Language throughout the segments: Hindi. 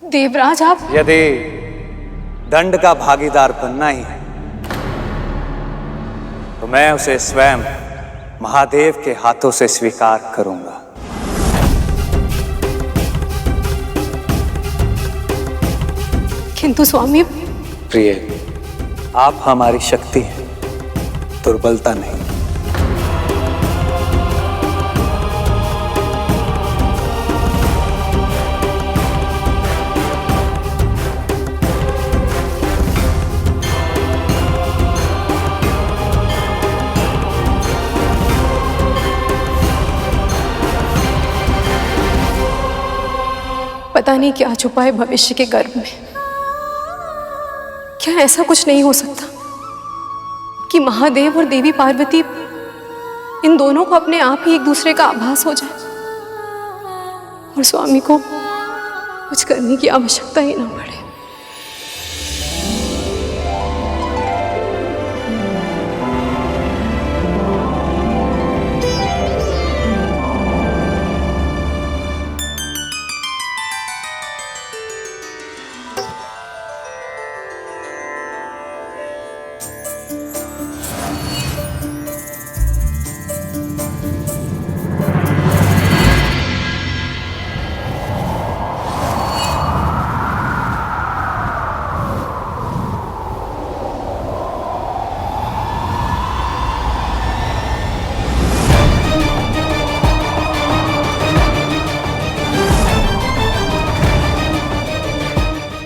देवराज, आप यदि दंड का भागीदार बनना ही है तो मैं उसे स्वयं महादेव के हाथों से स्वीकार करूंगा। किंतु स्वामी। प्रिय, आप हमारी शक्ति हैं, दुर्बलता नहीं। पता नहीं क्या छुपा है भविष्य के गर्भ में। क्या ऐसा कुछ नहीं हो सकता कि महादेव और देवी पार्वती इन दोनों को अपने आप ही एक दूसरे का आभास हो जाए और स्वामी को कुछ करने की आवश्यकता ही ना पड़े।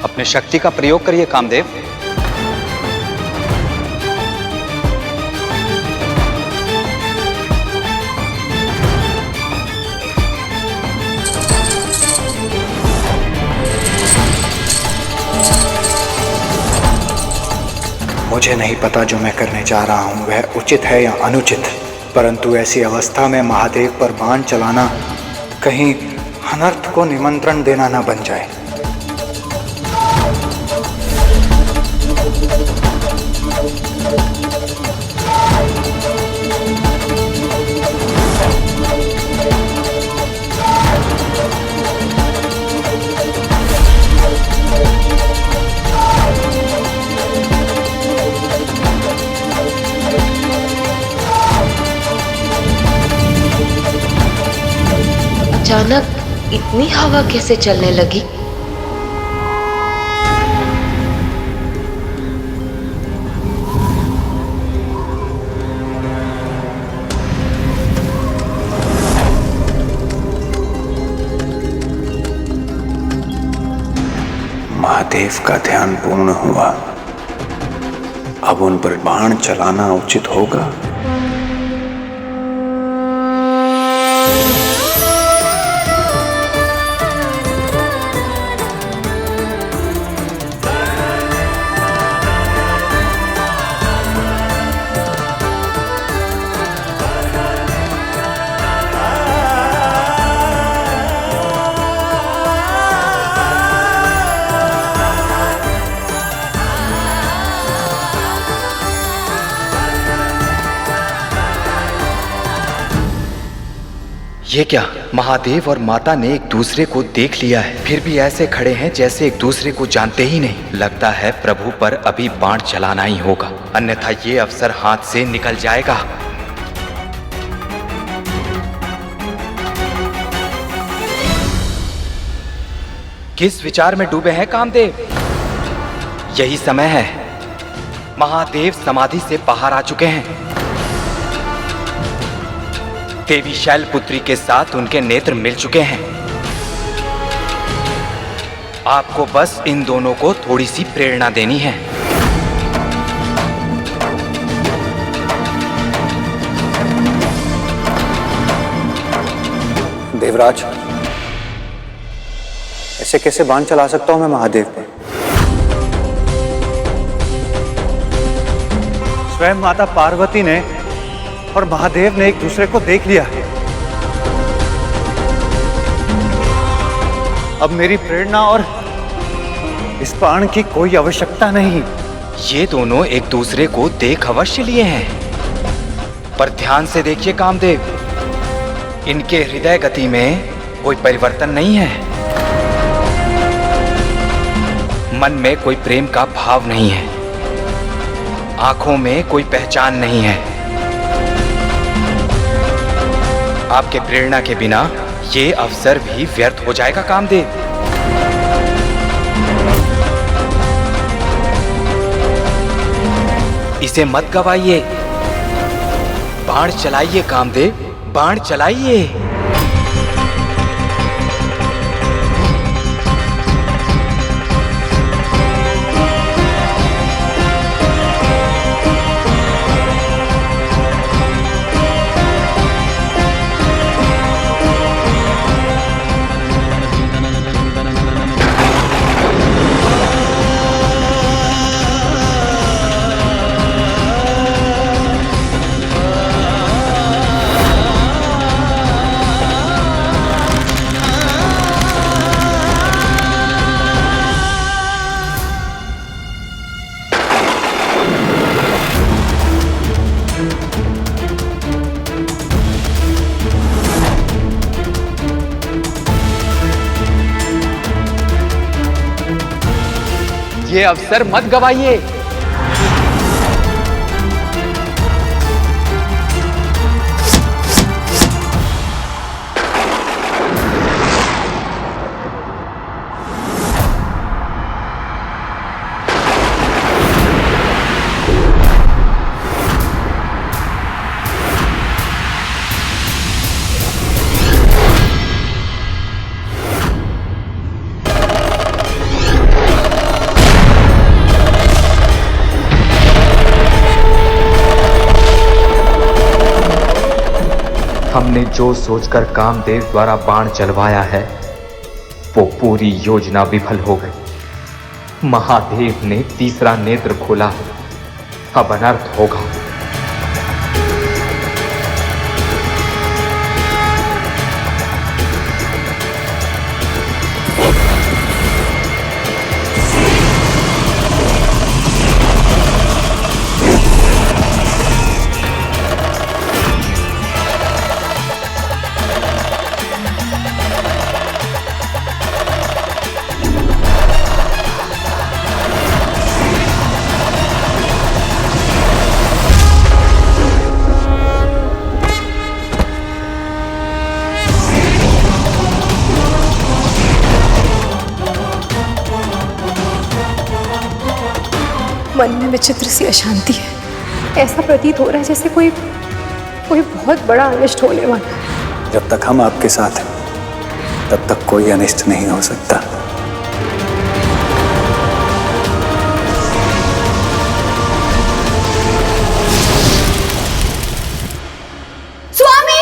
अपने शक्ति का प्रयोग करिए कामदेव। मुझे नहीं पता जो मैं करने जा रहा हूं वह उचित है या अनुचित, परंतु ऐसी अवस्था में महादेव पर बाण चलाना कहीं अनर्थ को निमंत्रण देना न बन जाए। अचानक इतनी हवा कैसे चलने लगी? महादेव का ध्यान पूर्ण हुआ। अब उन पर बाण चलाना उचित होगा। ये क्या, महादेव और माता ने एक दूसरे को देख लिया है, फिर भी ऐसे खड़े हैं जैसे एक दूसरे को जानते ही नहीं। लगता है प्रभु पर अभी बाण चलाना ही होगा, अन्यथा ये अवसर हाथ से निकल जाएगा। किस विचार में डूबे हैं कामदेव? यही समय है। महादेव समाधि से बाहर आ चुके हैं। देवी शैलपुत्री के साथ उनके नेत्र मिल चुके हैं। आपको बस इन दोनों को थोड़ी सी प्रेरणा देनी है। देवराज, ऐसे कैसे बाण चला सकता हूं मैं महादेव पर? स्वयं माता पार्वती ने और महादेव ने एक दूसरे को देख लिया है। अब मेरी प्रेरणा और इस बाण की कोई आवश्यकता नहीं। ये दोनों एक दूसरे को देख अवश्य लिए हैं, पर ध्यान से देखिए कामदेव, इनके हृदय गति में कोई परिवर्तन नहीं है। मन में कोई प्रेम का भाव नहीं है, आंखों में कोई पहचान नहीं है। आपके प्रेरणा के बिना ये अवसर भी व्यर्थ हो जाएगा कामदेव। इसे मत गवाइए, बाण चलाइए कामदेव, बाण चलाइए। ये अवसर मत गवाइए। हमने जो सोचकर कामदेव द्वारा बाण चलवाया है वो पूरी योजना विफल हो गई। महादेव ने तीसरा नेत्र खोला, अब अनर्थ होगा। मन में विचित्र सी अशांति है। ऐसा प्रतीत हो रहा है जैसे कोई बहुत बड़ा अनिष्ट होने वाला है। जब तक हम आपके साथ हैं तब तक कोई अनिष्ट नहीं हो सकता। स्वामी,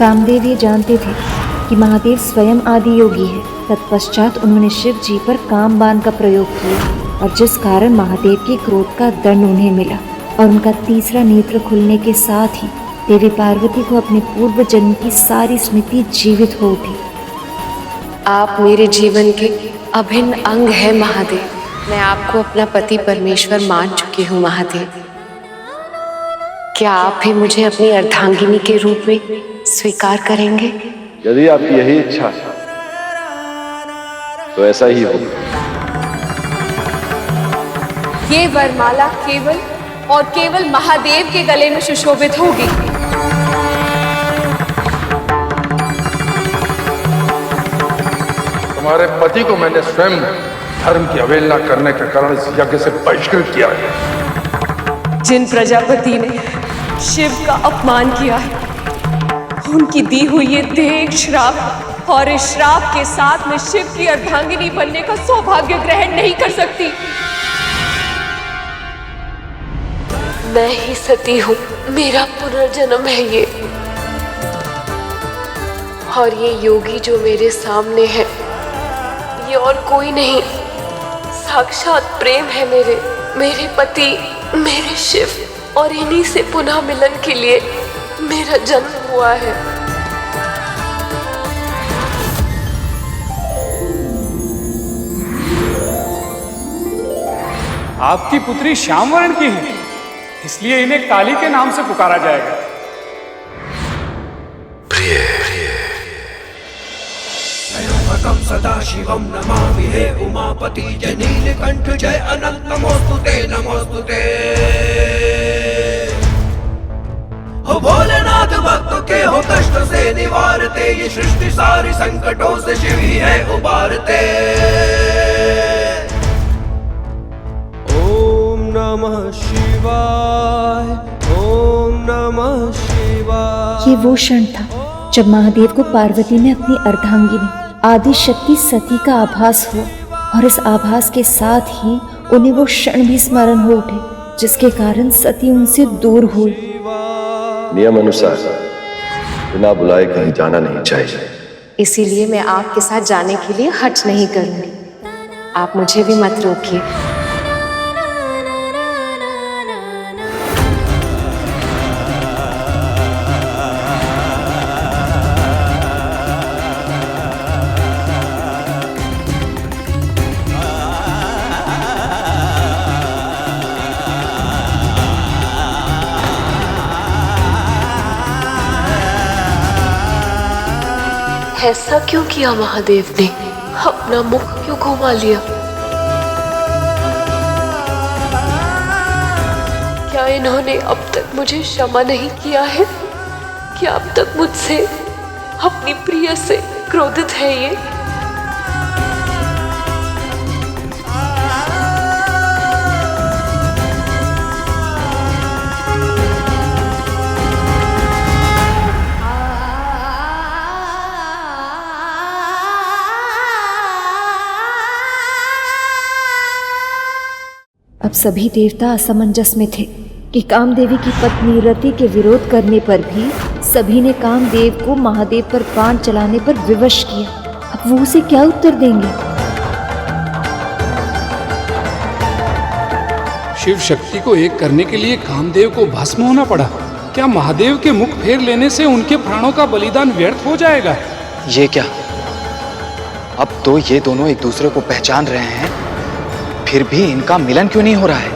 कामदेव ये जानते थे कि महादेव स्वयं आदि योगी है। तत्पश्चात उन्होंने शिव जी पर कामबाण का प्रयोग किया और जिस कारण महादेव के क्रोध का दंड उन्हें मिला और उनका तीसरा नेत्र खुलने के साथ ही देवी पार्वती को अपने पूर्व जन्म की सारी स्मृति जीवित हो उठी। आप मेरे जीवन के अभिन्न अंग है महादेव। मैं आपको अपना पति परमेश्वर मान चुकी हूँ महादेव। क्या आप भी मुझे अपनी अर्धांगिनी के रूप में स्वीकार करेंगे? यदि आपकी यही इच्छा है तो ऐसा ही होगा। ये वरमाला केवल और केवल महादेव के गले में सुशोभित होगी। तुम्हारे पति को मैंने स्वयं धर्म की अवहेलना करने के कारण इस यज्ञ से बहिष्कृत किया है। जिन प्रजापति ने शिव का अपमान किया है उनकी दी हुई ये देह श्राप और इस श्राप के साथ मैं शिव की अर्धांगिनी बनने का सौभाग्य ग्रहण नहीं कर सकती। मैं ही सती हूँ, मेरा पुनर्जन्म है ये। और ये योगी जो मेरे सामने है ये और कोई नहीं, साक्षात प्रेम है मेरे पति, मेरे शिव, और इन्हीं से पुनः मिलन के लिए मेरा जन्म हुआ है। आपकी पुत्री श्याम वर्ण की है, इसलिए इन्हें काली के नाम से पुकारा जाएगा। सदा शिवम नमामि हे उमापति जय नीलकंठ जय अनंत नमोस्तुते नमोस्तुते। हो भोलेनाथ भक्त के हो कष्ट से निवारते, ये सृष्टि सारी संकटों से शिव ही है उबारते। ओम नमः शिवाय, ओम नमः शिवाय। ये वो क्षण था जब महादेव को पार्वती ने अपनी अर्धांगिनी आदि शक्ति सती का आभास हुआ, और इस आभास के साथ ही उन्हें वो क्षण भी स्मरण हो उठे जिसके कारण सती उनसे दूर हुई। नियम अनुसार बिना बुलाए कहीं जाना नहीं चाहिए, इसीलिए मैं आपके साथ जाने के लिए हट नहीं करूंगी। आप मुझे भी मत रोकिए। ऐसा क्यों किया महादेव ने? अपना मुख क्यों घुमा लिया? क्या इन्होंने अब तक मुझे क्षमा नहीं किया है? क्या अब तक मुझसे, अपनी प्रिय से क्रोधित है ये? अब सभी देवता असमंजस में थे कि कामदेवी की पत्नी रति के विरोध करने पर भी सभी ने कामदेव को महादेव पर बाण चलाने पर विवश किया। अब वो उसे क्या उत्तर देंगे? शिव शक्ति को एक करने के लिए कामदेव को भस्म होना पड़ा। क्या महादेव के मुख फेर लेने से उनके प्राणों का बलिदान व्यर्थ हो जाएगा? ये क्या? अब तो ये दोनों एक दूसरे को पहचान रहे हैं, फिर भी इनका मिलन क्यों नहीं हो रहा है?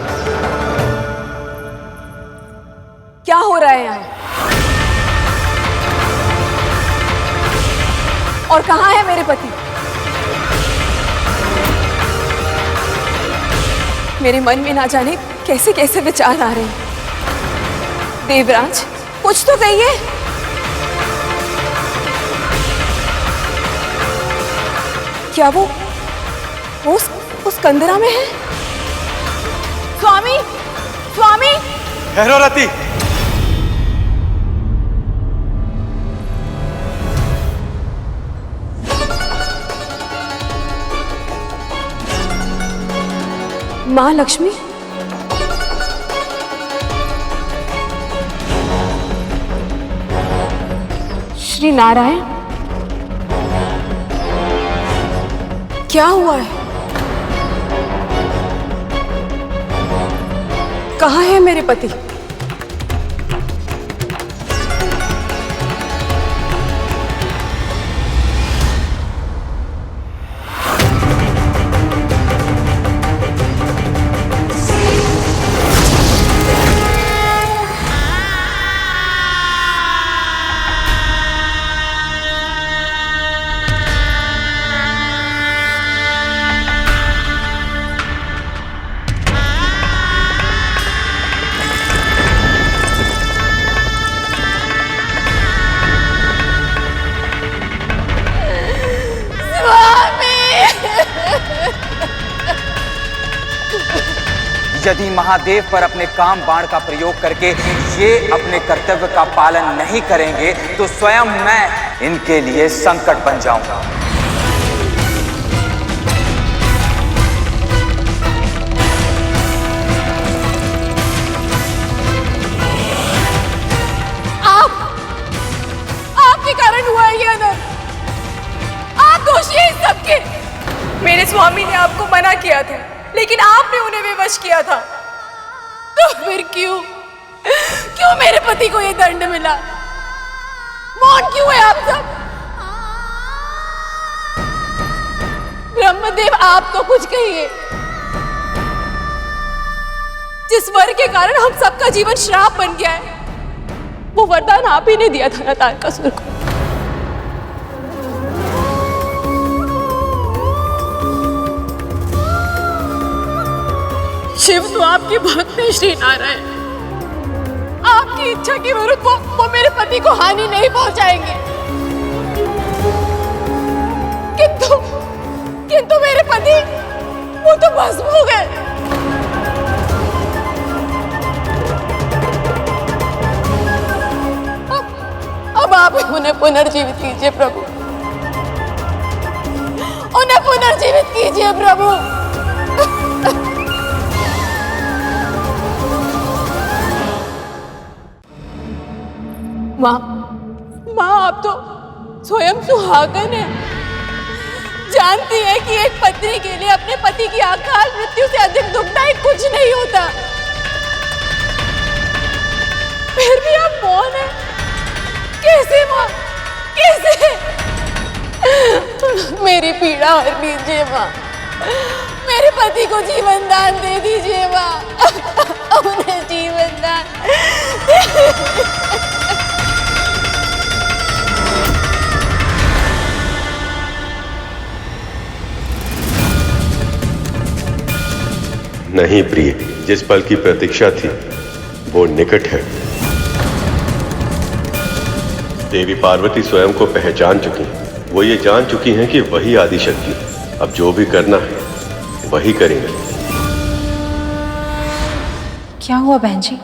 क्या हो रहा है यहाँ? और कहाँ है मेरे पति? मेरे मन में ना जाने कैसे कैसे विचार आ रहे हैं। देवराज, कुछ तो कहिए। क्या वो उस कंदरा में है? स्वामी, स्वामी! ठहरो रति। माँ लक्ष्मी, श्री नारायण, क्या हुआ है? कहाँ है मेरे पति? यदि महादेव पर अपने काम बाण का प्रयोग करके ये अपने कर्तव्य का पालन नहीं करेंगे तो स्वयं मैं इनके लिए संकट बन जाऊंगा। आपके कारण हुआ है ये अनर्थ। आप दोषी हैं इस सबके। मेरे स्वामी ने आपको मना किया था, लेकिन आपने उन्हें विवश किया था। तो फिर क्यों मेरे पति को ये दंड मिला? मौन क्यों है आप सब? ब्रह्मदेव, आप तो कुछ कहिए। जिस वर के कारण हम सबका जीवन श्राप बन गया है, वो वरदान आप ही ने दिया था ना तारकासुर को। शिव तो आपके भक्त हैं श्री नारायण। आपकी इच्छा के विरुद्ध वो मेरे पति को हानि नहीं पहुंचाएंगे। किंतु मेरे पति वो तो भस्म हो गए। अब आप उन्हें पुनर्जीवित कीजिए प्रभु, उन्हें पुनर्जीवित कीजिए प्रभु। माँ, आप तो स्वयं सुहागन है, जानती है कि एक पत्नी के लिए अपने पति की अकाल मृत्यु से अधिक दुखदायी कुछ नहीं होता। फिर भी आप मौन है। कैसे माँ, कैसे? मेरी पीड़ा हर लीजिए माँ, मेरे पति को जीवन दान दे दीजिए माँ, उन्हें जीवन दान। नहीं प्रिय, जिस पल की प्रतीक्षा थी वो निकट है। देवी पार्वती स्वयं को पहचान चुकी हैं। वो ये जान चुकी हैं कि वही आदिशक्ति है। अब जो भी करना है वही करेंगे। क्या हुआ बहन जी,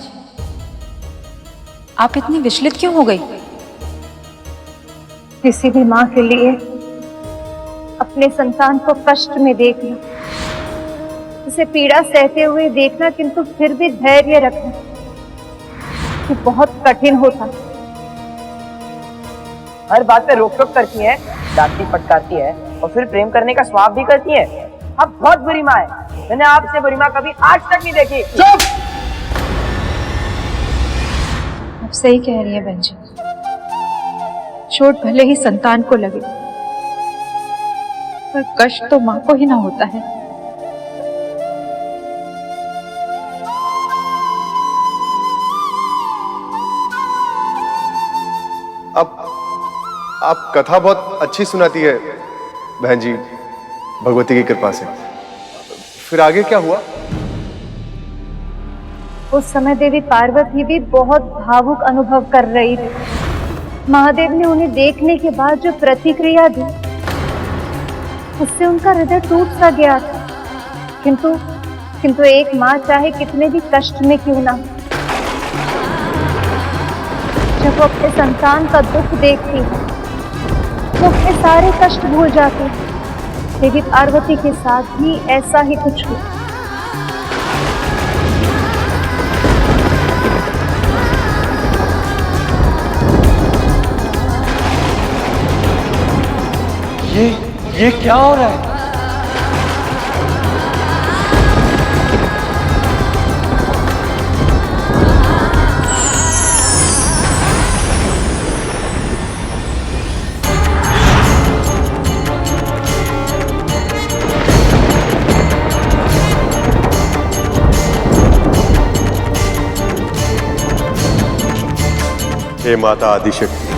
आप इतनी विचलित क्यों हो गई? किसी भी माँ के लिए अपने संतान को कष्ट में देखना, उसे पीड़ा सहते हुए देखना, किंतु फिर भी धैर्य रखना, ये बहुत कठिन होता। हर बात पे रोक टोक करती है, डांटती फटकारती है और फिर प्रेम करने का स्वाब भी करती है। अब बहुत बुरी माँ है, मैंने आपसे बुरी माँ कभी आज तक नहीं देखी। चुप! आप सही कह रही है बहन जी, चोट भले ही संतान को लगे पर कष्ट तो माँ को ही ना होता है। आप कथा बहुत अच्छी सुनाती है बहन जी, भगवती की कृपा से। फिर आगे क्या हुआ? उस समय देवी पार्वती भी बहुत भावुक अनुभव कर रही थी। महादेव ने उन्हें देखने के बाद जो प्रतिक्रिया दी, उससे उनका हृदय टूट सा गया था। किंतु एक माँ चाहे कितने भी कष्ट में क्यों ना, जब वो अपने संतान का दुख देखती है वो अपने सारे कष्ट भूल जाती है। देवी पार्वती के साथ भी ऐसा ही कुछ हुआ। ये क्या हो रहा है? हे माता आदिशक्ति,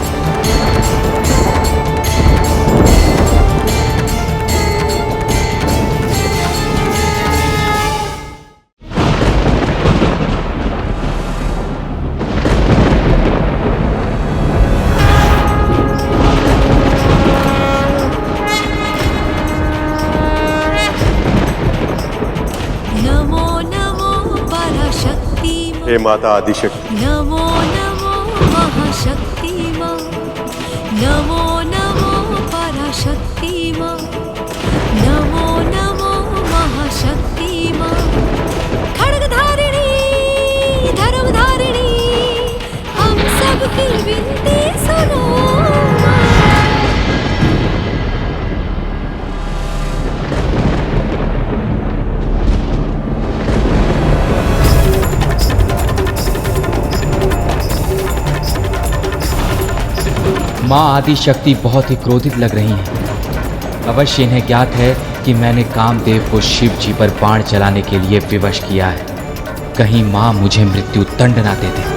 नमो नमो पराशक्ति, हे माता आदिशक्ति, नमो महाशक्ति मां, नमो नमो पराशक्ति मां, नमो नमो महाशक्ति मां, खड्गधारिणी धर्मधारिणी, हम सबकी विनती सुनो। माँ आदि शक्ति बहुत ही क्रोधित लग रही हैं। अवश्य इन्हें ज्ञात है कि मैंने कामदेव को शिव जी पर बाण चलाने के लिए विवश किया है। कहीं माँ मुझे मृत्यु दंड ना दे दे।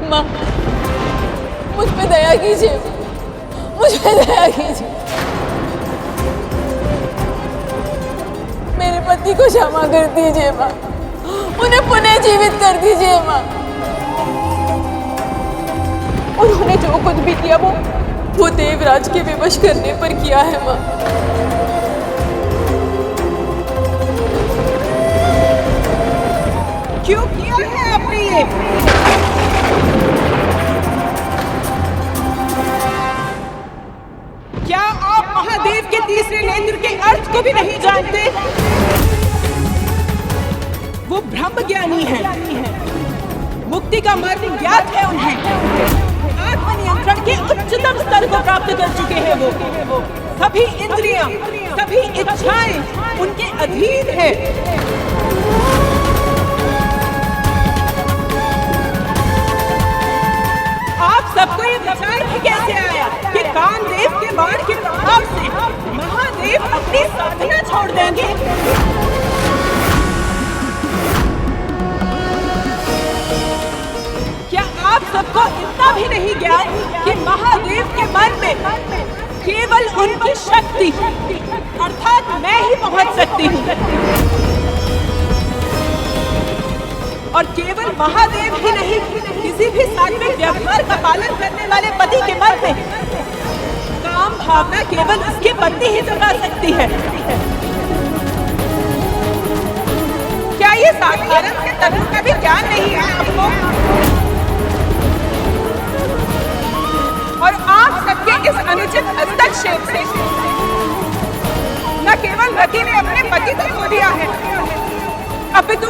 माँ, मुझ पे दया कीजिए, मुझ पे दया कीजिए। मेरे पति को क्षमा कर दीजिए माँ, उन्हें पुनः जीवित कर दीजिए माँ। उन्होंने जो कुछ भी किया वो देवराज के विवश करने पर किया है माँ। क्यों किया है आपने ये? क्या आप महादेव के तीसरे नेत्र के अर्थ को भी नहीं जानते? वो ब्रह्म ज्ञानी है, मुक्ति का मार्ग ज्ञात है उन्हें। आत्मनियंत्रण के उच्चतम स्तर को प्राप्त कर चुके हैं वो। सभी इंद्रियां, सभी इच्छाएं उनके अधीन है। आप सबको ये विचार भी कैसे आया कि कामदेव के बाण के प्रभाव से महादेव अपनी साधना छोड़ देंगे? क्या आप सबको इतना भी नहीं ज्ञान कि महादेव के मन में केवल उनकी शक्ति अर्थात मैं ही पहुंच सकती हूँ, और केवल महादेव ही नहीं, किसी भी सात्विक व्यवहार का पालन करने वाले पति के मन में काम भावना केवल उसके पत्नी ही जगा सकती है। क्या ये साधारण से तत्व का भी ज्ञान नहीं है आपको? और आप सबके इस अनुचित हस्तक्षेप से न केवल रति ने अपने पति को खो दिया है, अपितु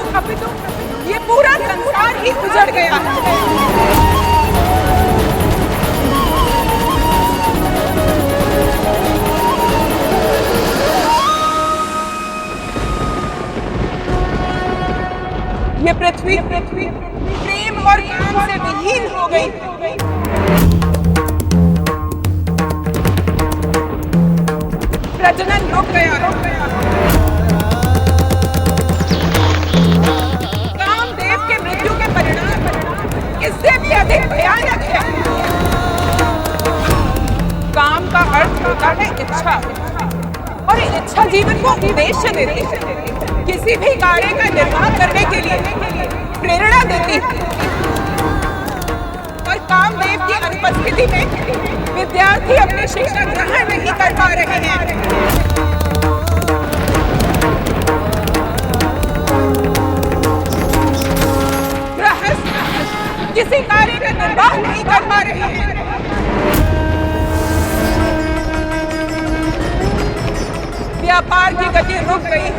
ये पूरा संसार ही उजड़ गया है। ये पृथ्वी प्रेम और काम से विहीन हो गई। प्रजनन रुक गया। कामदेव के मृत्यु के परिणाम इससे भी अधिक भयानक है। काम का अर्थ होता है इच्छा, और इच्छा जीवन को उद्देश्य देती है, किसी भी कार्य का निर्वाह करने के लिए प्रेरणा देती है। और कामदेव की अनुपस्थिति में विद्यार्थी अपनी शिक्षा ग्रहण नहीं कर पा रहे हैं। गृहस्थ किसी कार्य का निर्वाह नहीं कर पा रहे हैं। व्यापार की गति रुक गई।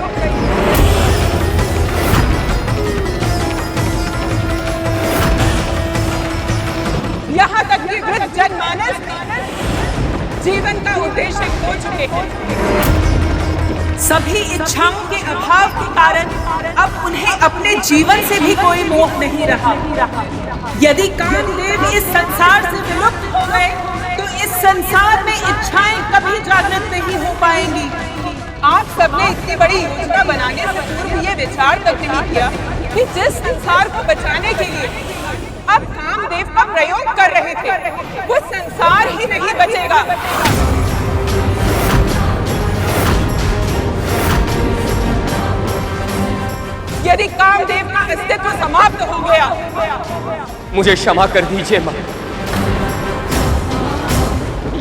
यहाँ तक कि वृद्ध जनमानस जीवन का उद्देश्य खो चुके हैं। सभी इच्छाओं के अभाव के कारण अब उन्हें अपने जीवन से भी कोई मोह नहीं रहा। यदि कामदेव इस संसार से विमुक्त हो गए तो इस संसार में इच्छाएं कभी जागृत नहीं हो पाएंगी। आप सबने इतनी बड़ी योजना बनाने से पूर्व ये विचार तक नहीं किया कि जिस संसार को बचाने के लिए अब कामदेव का प्रयोग कर रहे थे, वो संसार ही नहीं बचेगा। यदि कामदेव का अस्तित्व समाप्त हो गया, मुझे क्षमा कर दीजिए माँ,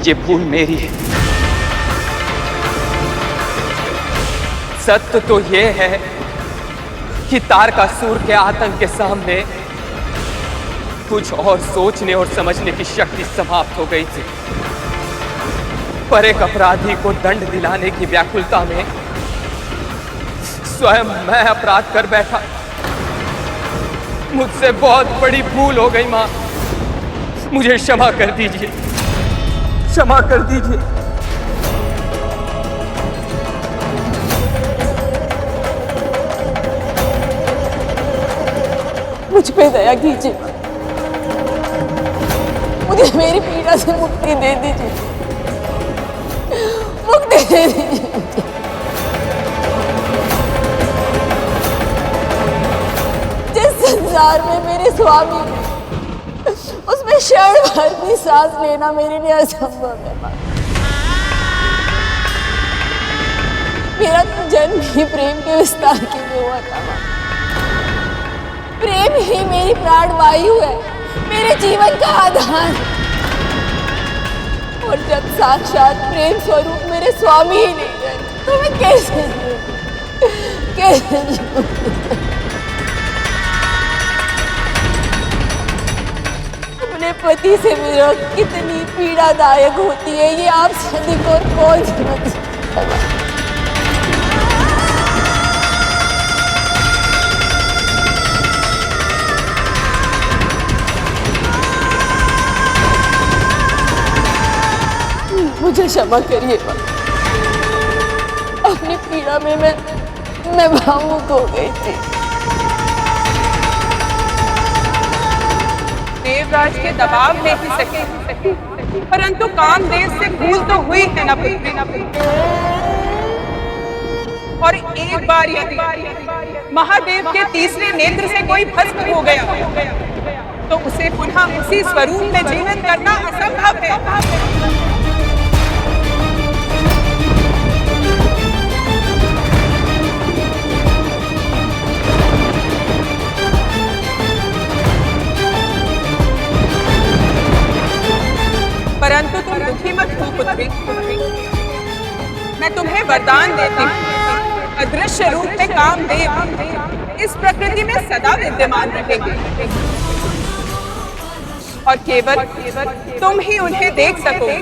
ये भूल मेरी है। सत्य तो ये है कि तारकासुर के आतंक के सामने कुछ और सोचने और समझने की शक्ति समाप्त हो गई थी। पर एक अपराधी को दंड दिलाने की व्याकुलता में स्वयं मैं अपराध कर बैठा। मुझसे बहुत बड़ी भूल हो गई मां, मुझे क्षमा कर दीजिए, क्षमा कर दीजिए। मुझ पे दया कीजिए, मुझे मेरी पीड़ा से मुक्ति दे दीजिए, मुक्ति दे दीजिए। जिस संसार में मेरे स्वामी है, उसमें क्षण भर भी सांस लेना मेरे लिए असंभव है। मेरा जन्म ही प्रेम के विस्तार के लिए हुआ था। प्रेम ही मेरी प्राण वायु है, मेरे जीवन का आधार। और जब साक्षात प्रेम स्वरूप मेरे स्वामी ही नहीं है, तो मैं कैसे जीऊं? कैसे जीऊं? अपने पति से विरह कितनी पीड़ादायक होती है, ये आपसे अधिक और कौन समझ सकता है? मुझे क्षमा करिए, अपनी पीड़ा में मैं भावुक हो गई थी। देवराज के दबाव में ही सके, परंतु कामदेव से भूल तो हुई है ना पुत्री। और एक बार यदि महादेव के तीसरे नेत्र से कोई भस्म हो गया तो उसे पुनः उसी स्वरूप में जीवन करना असंभव है। परंतु तुम दुखी मत हो पुत्री, मैं तुम्हें वरदान देती हूँ, अदृश्य रूप में कामदेव इस प्रकृति में सदा विद्यमान रहेंगे और केवल तुम ही उन्हें देख सकोगे।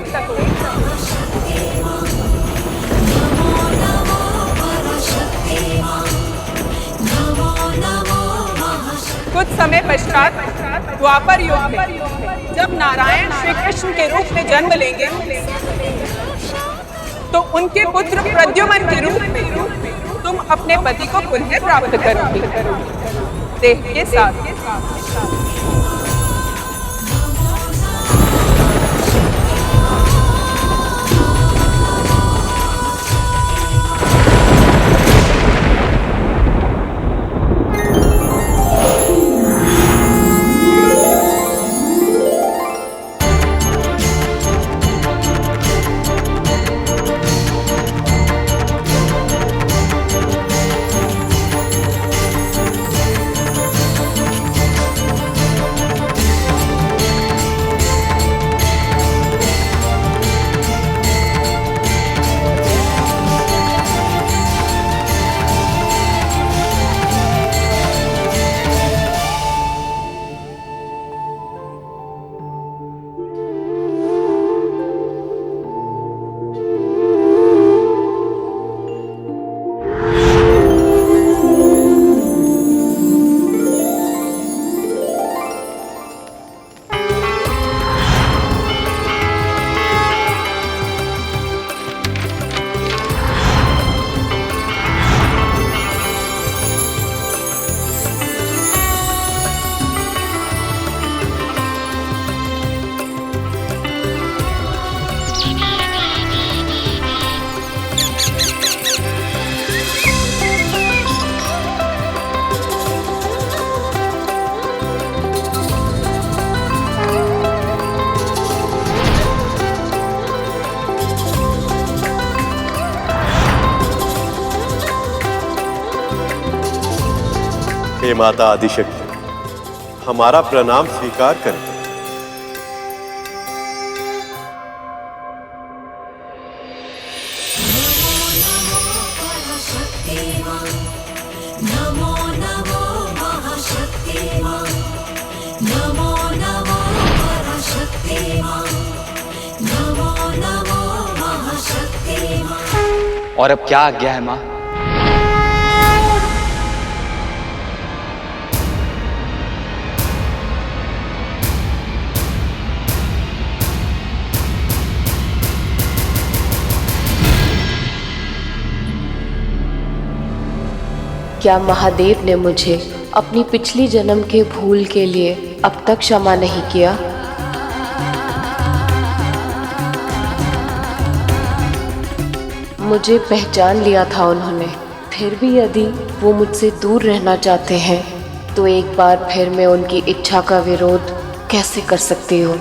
कुछ समय पश्चात द्वापर युग में जब नारायण श्री कृष्ण के रूप में जन्म लेंगे तो उनके पुत्र प्रद्युम्न के रूप में तुम अपने पति को पुनः प्राप्त करोगे, देह के साथ। हे माता आदिशक्ति, हमारा प्रणाम स्वीकार करें। नमो नमो महाशक्तिमान, नमो नमो परशक्तिमान, नमो नमो और अब क्या आज्ञा है माँ? क्या महादेव ने मुझे अपनी पिछली जन्म के भूल के लिए अब तक क्षमा नहीं किया? मुझे पहचान लिया था उन्होंने, फिर भी यदि वो मुझसे दूर रहना चाहते हैं तो एक बार फिर मैं उनकी इच्छा का विरोध कैसे कर सकती हूँ?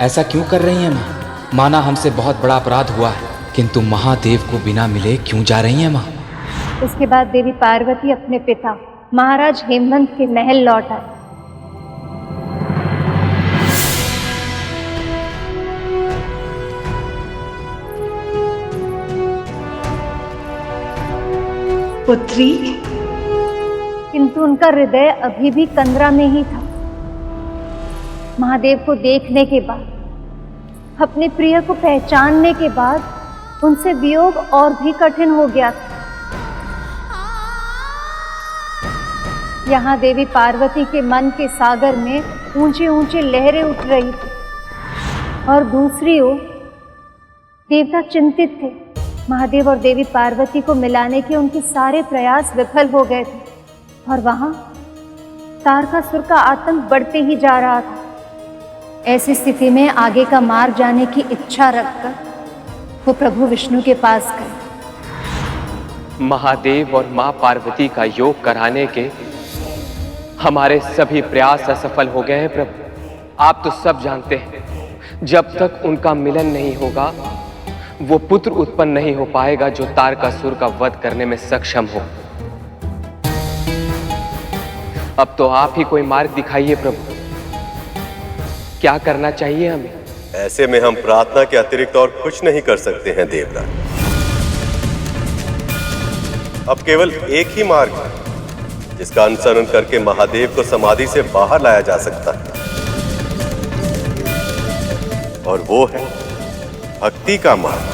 ऐसा क्यों कर रही हैं माँ? माना हमसे बहुत बड़ा अपराध हुआ है, किंतु महादेव को बिना मिले क्यों जा रही हैं माँ? उसके बाद देवी पार्वती अपने पिता महाराज हेमवंत के महल लौट आए। पुत्री, किंतु उनका हृदय अभी भी कंदरा में ही था। महादेव को देखने के बाद, अपने प्रिय को पहचानने के बाद उनसे वियोग और भी कठिन हो गया था। यहाँ देवी पार्वती के मन के सागर में ऊंचे ऊंचे लहरें उठ रही थी और दूसरी ओर देवता चिंतित थे। महादेव और देवी पार्वती को मिलाने के उनके सारे प्रयास विफल हो गए थे और वहां तारकासुर का आतंक बढ़ते ही जा रहा था। ऐसी स्थिति में आगे का मार्ग जाने की इच्छा रखकर वो प्रभु विष्णु के पास गए। महादेव और मां पार्वती का योग कराने के हमारे सभी प्रयास असफल हो गए हैं प्रभु। आप तो सब जानते हैं, जब तक उनका मिलन नहीं होगा वो पुत्र उत्पन्न नहीं हो पाएगा जो तारकासुर का वध करने में सक्षम हो। अब तो आप ही कोई मार्ग दिखाइए प्रभु, क्या करना चाहिए हमें? ऐसे में हम प्रार्थना के अतिरिक्त और कुछ नहीं कर सकते हैं देवराज। अब केवल एक ही मार्ग है जिसका अनुसरण करके महादेव को समाधि से बाहर लाया जा सकता है, और वो है भक्ति का मार्ग।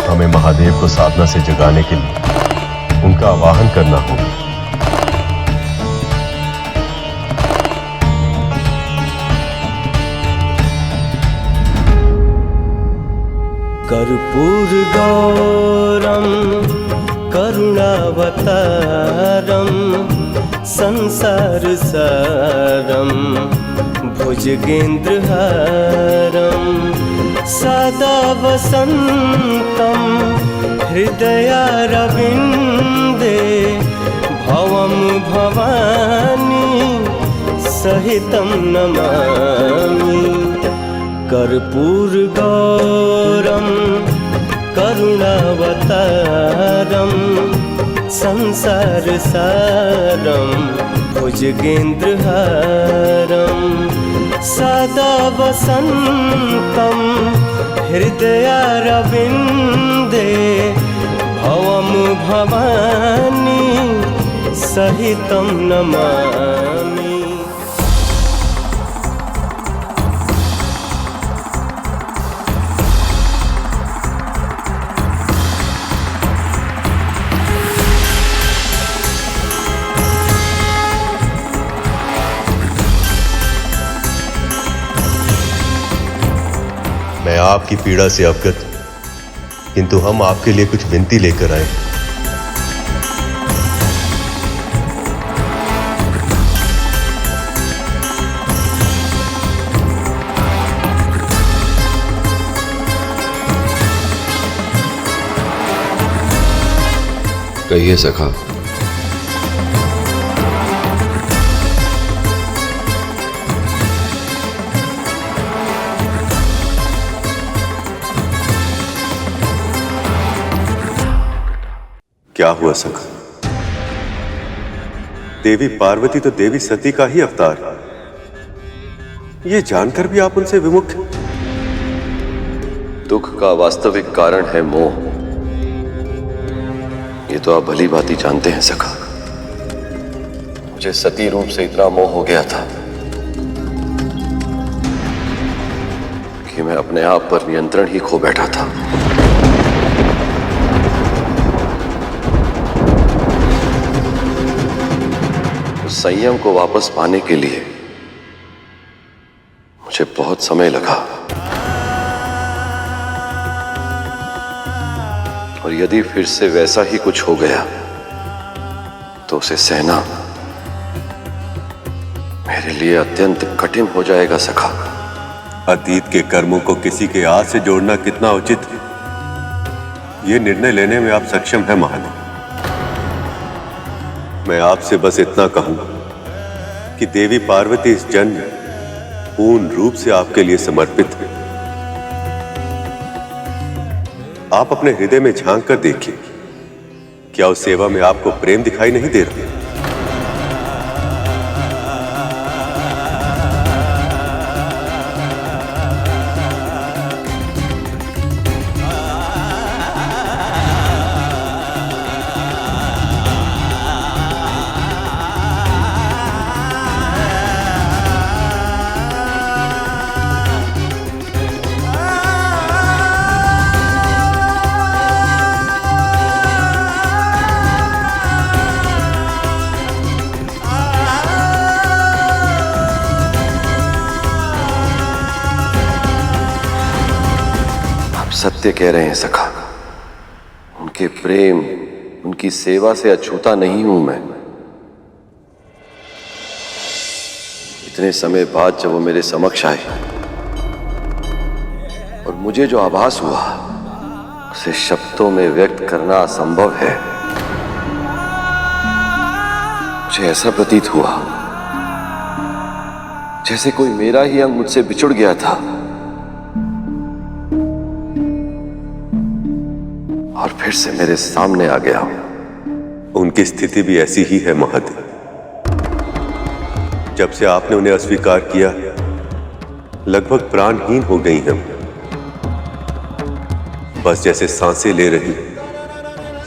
हमें महादेव को साधना से जगाने के लिए उनका आवाहन करना होगा। कर्पूर गौरम करुणावतारम संसार सारम भुजगेंद्र हारम सदा वसंतम हृदयारविंदे भवम भवानी सहितं नमामि। कर्पूर गौरम करुणावतारम संसार सारम भुजगेंद्र हारम सदा वसंतम हृदयारविंदे भवम भवानी सहितं नमामि। मैं आपकी पीड़ा से अवगत, किंतु हम आपके लिए कुछ विनती लेकर आए। कहिए सखा। क्या हुआ सखा? देवी पार्वती तो देवी सती का ही अवतार है। ये जानकर भी आप उनसे विमुख हैं। दुख का वास्तविक कारण है मोह। ये तो आप भली भांति जानते हैं सखा। मुझे सती रूप से इतना मोह हो गया था कि मैं अपने आप पर नियंत्रण ही खो बैठा था। उस संयम को वापस पाने के लिए मुझे बहुत समय लगा, और यदि फिर से वैसा ही कुछ हो गया तो उसे सहना मेरे लिए अत्यंत कठिन हो जाएगा सखा। अतीत के कर्मों को किसी के आज से जोड़ना कितना उचित है, ये निर्णय लेने में आप सक्षम हैं महादेव। मैं आपसे बस इतना कहूंगा कि देवी पार्वती इस जन्म पूर्ण रूप से आपके लिए समर्पित है। आप अपने हृदय में झांक कर देखिए, क्या उस सेवा में आपको प्रेम दिखाई नहीं दे रहा? सत्य कह रहे हैं सखा। उनके प्रेम, उनकी सेवा से अछूता नहीं हूं मैं। इतने समय बाद जब वो मेरे समक्ष आए और मुझे जो आभास हुआ उसे शब्दों में व्यक्त करना असंभव है। मुझे ऐसा प्रतीत हुआ जैसे कोई मेरा ही अंग मुझसे बिछुड़ गया था और फिर से मेरे सामने आ गया। उनकी स्थिति भी ऐसी ही है महादेव। जब से आपने उन्हें अस्वीकार किया, लगभग प्राणहीन हो गई हैं। बस जैसे सांसें ले रही,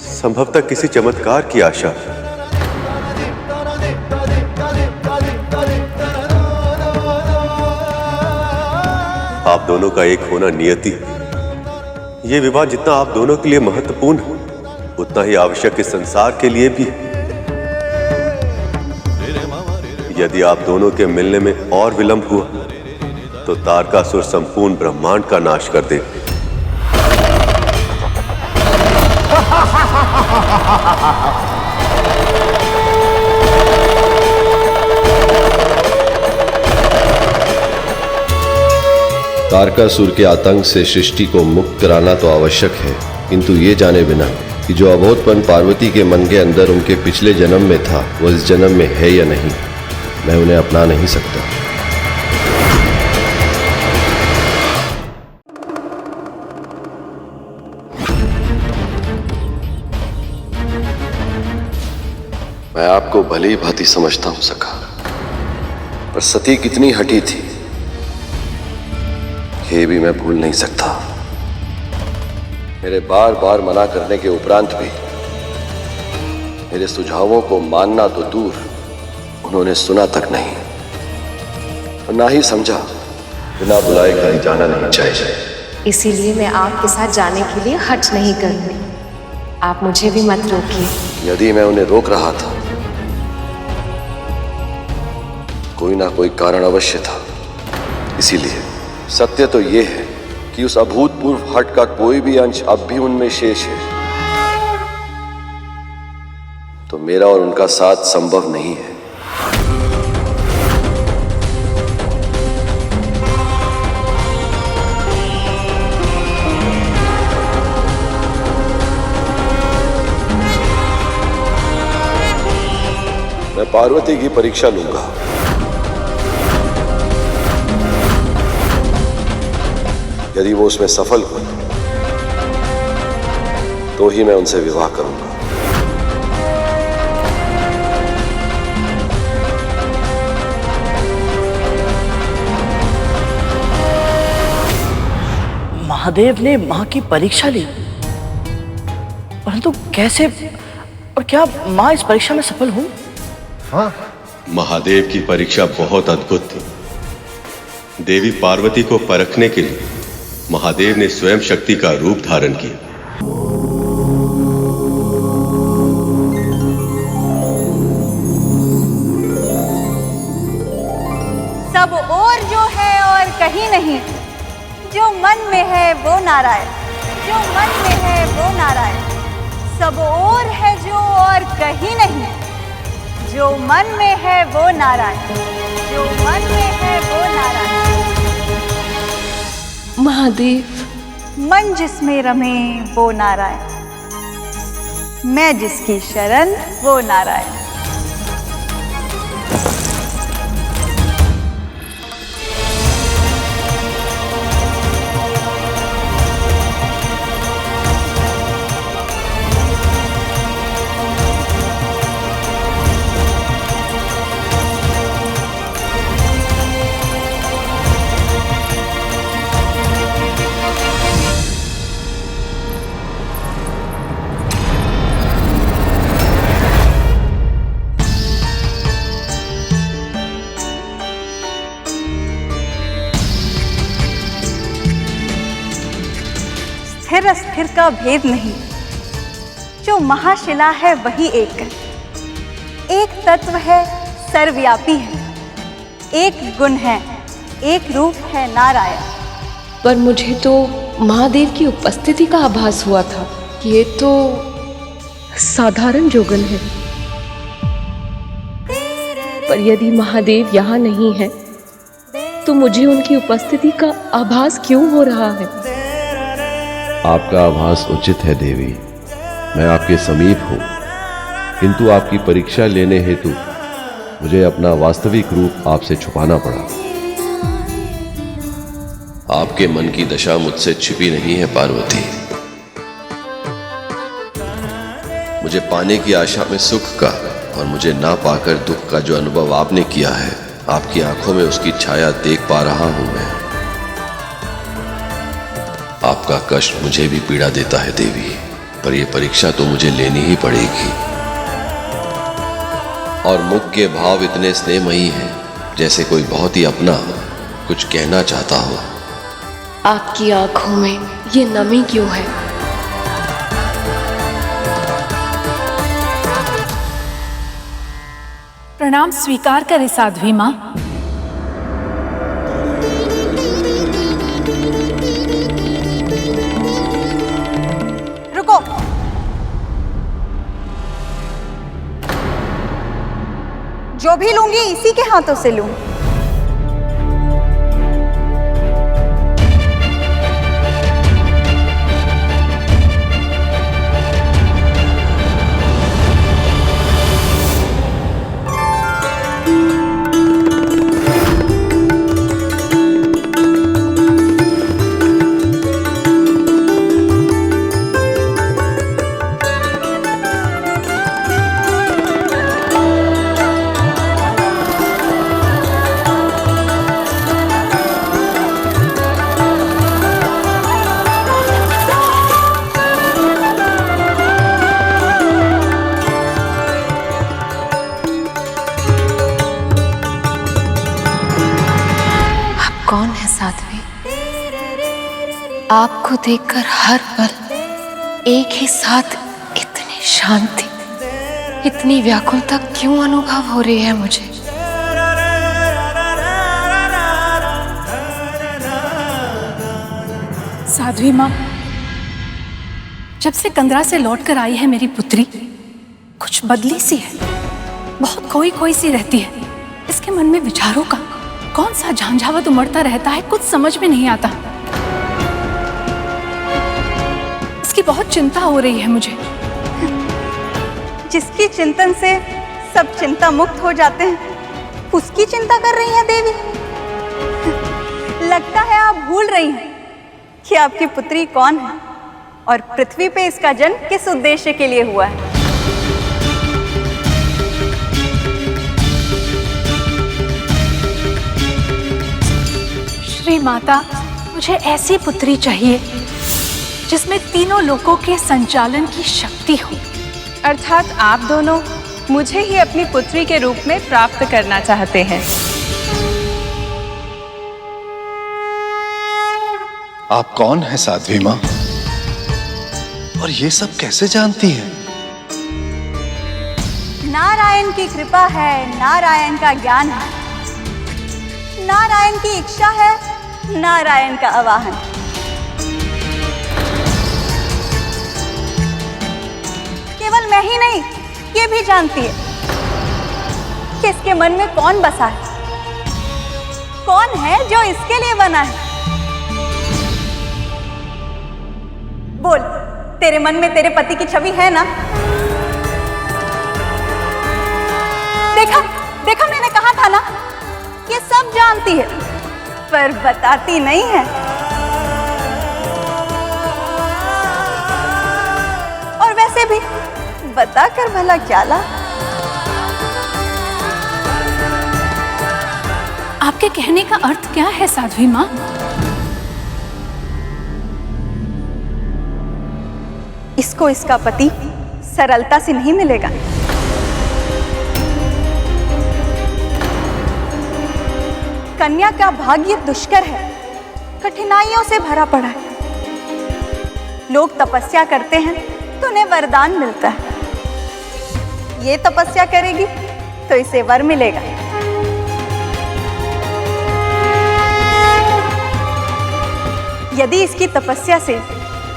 संभवतः किसी चमत्कार की आशा। आप दोनों का एक होना नियति है। ये विवाह जितना आप दोनों के लिए महत्वपूर्ण है, उतना ही आवश्यक इस संसार के लिए भी है। यदि आप दोनों के मिलने में और विलंब हुआ तो तारकासुर संपूर्ण ब्रह्मांड का नाश कर दे। तारकासुर के आतंक से सृष्टि को मुक्त कराना तो आवश्यक है, किंतु ये जाने बिना कि जो अबोधपन पार्वती के मन के अंदर उनके पिछले जन्म में था वो इस जन्म में है या नहीं, मैं उन्हें अपना नहीं सकता। मैं आपको भली भांति समझता हूं सखा, पर सती कितनी हठी थी ये भी मैं भूल नहीं सकता। मेरे बार बार मना करने के उपरांत भी मेरे सुझावों को मानना तो दूर, उन्होंने सुना तक नहीं और ना ही समझा। बिना बुलाए कहीं जाना नहीं चाहिए। इसीलिए मैं आपके साथ जाने के लिए हट नहीं करूंगी। आप मुझे भी मत रोकिए। यदि मैं उन्हें रोक रहा था, कोई ना कोई कारण अवश्य था। इसीलिए सत्य तो यह है कि उस अभूतपूर्व हट का कोई भी अंश अब भी उनमें शेष है, तो मेरा और उनका साथ संभव नहीं है। मैं पार्वती की परीक्षा लूंगा। यदि वो उसमें सफल हुई तो ही मैं उनसे विवाह करूंगा। महादेव ने माँ की परीक्षा ली, परंतु कैसे और क्या माँ इस परीक्षा में सफल हुई? हाँ, महादेव की परीक्षा बहुत अद्भुत थी। देवी पार्वती को परखने के लिए महादेव ने स्वयं शक्ति का रूप धारण किया। सब और जो है और कहीं नहीं, जो मन में है वो नारायण, जो मन में है वो नारायण। सब और है जो और कहीं नहीं, जो मन में है वो नारायण, जो मन में है वो नारायण। महादेव, मन जिसमें रमे वो नारायण, मैं जिसकी शरण वो नारायण। स्थिर अस्थिर का भेद नहीं, जो महाशिला है वही एक तत्व है, सर्वव्यापी है, एक गुण है, एक रूप है नारायण। पर मुझे तो महादेव की उपस्थिति का आभास हुआ था। ये तो साधारण जोगन है, पर यदि महादेव यहाँ नहीं है तो मुझे उनकी उपस्थिति का आभास क्यों हो रहा है? आपका आभास उचित है देवी, मैं आपके समीप हूं, किंतु आपकी परीक्षा लेने हेतु मुझे अपना वास्तविक रूप आपसे छुपाना पड़ा। आपके मन की दशा मुझसे छिपी नहीं है पार्वती। मुझे पाने की आशा में सुख का और मुझे ना पाकर दुख का जो अनुभव आपने किया है, आपकी आंखों में उसकी छाया देख पा रहा हूं मैं। आपका कष्ट मुझे भी पीड़ा देता है देवी, पर यह परीक्षा तो मुझे लेनी ही पड़ेगी। और मुख के भाव इतने स्नेहमयी हैं, जैसे कोई बहुत ही अपना कुछ कहना चाहता हो। आपकी आंखों में ये नमी क्यों है? प्रणाम स्वीकार करे साध्वी माँ। रुको, जो भी लूंगी इसी के हाथों से लूं। कौन है साध्वी? आपको देखकर हर पल एक ही साथ इतनी शांति, इतनी व्याकुलता क्यों अनुभव हो रही है मुझे? साध्वी माँ, जब से कंदरा से लौटकर आई है मेरी पुत्री, कुछ बदली सी है, बहुत खोई खोई सी रहती है। इसके मन में विचारों का कौन सा झांझावत उमड़ता रहता है, कुछ समझ में नहीं आता। इसकी बहुत चिंता हो रही है मुझे। जिसकी चिंतन से सब चिंता मुक्त हो जाते हैं, उसकी चिंता कर रही हैं देवी। लगता है आप भूल रही हैं कि आपकी पुत्री कौन है और पृथ्वी पे इसका जन्म किस उद्देश्य के लिए हुआ है। श्री माता, मुझे ऐसी पुत्री चाहिए जिसमें तीनों लोकों के संचालन की शक्ति हो। अर्थात आप दोनों मुझे ही अपनी पुत्री के रूप में प्राप्त करना चाहते हैं। आप कौन है साध्वी माँ? और ये सब कैसे जानती है? नारायण की कृपा है, नारायण का ज्ञान है, नारायण की इच्छा है, नारायण का आवाहन। केवल मैं ही नहीं, ये भी जानती है कि इसके मन में कौन बसा है, कौन है जो इसके लिए बना है। बोल, तेरे मन में तेरे पति की छवि है ना? देखा देखा, मैंने कहा था ना, ये सब जानती है पर बताती नहीं है। और वैसे भी बताकर भला क्या ला? आपके कहने का अर्थ क्या है साध्वी माँ? इसको इसका पति सरलता से नहीं मिलेगा। कन्या का भाग्य दुष्कर है, कठिनाइयों से भरा पड़ा है। लोग तपस्या करते हैं तो उन्हें वरदान मिलता है। ये तपस्या करेगी तो इसे वर मिलेगा। यदि इसकी तपस्या से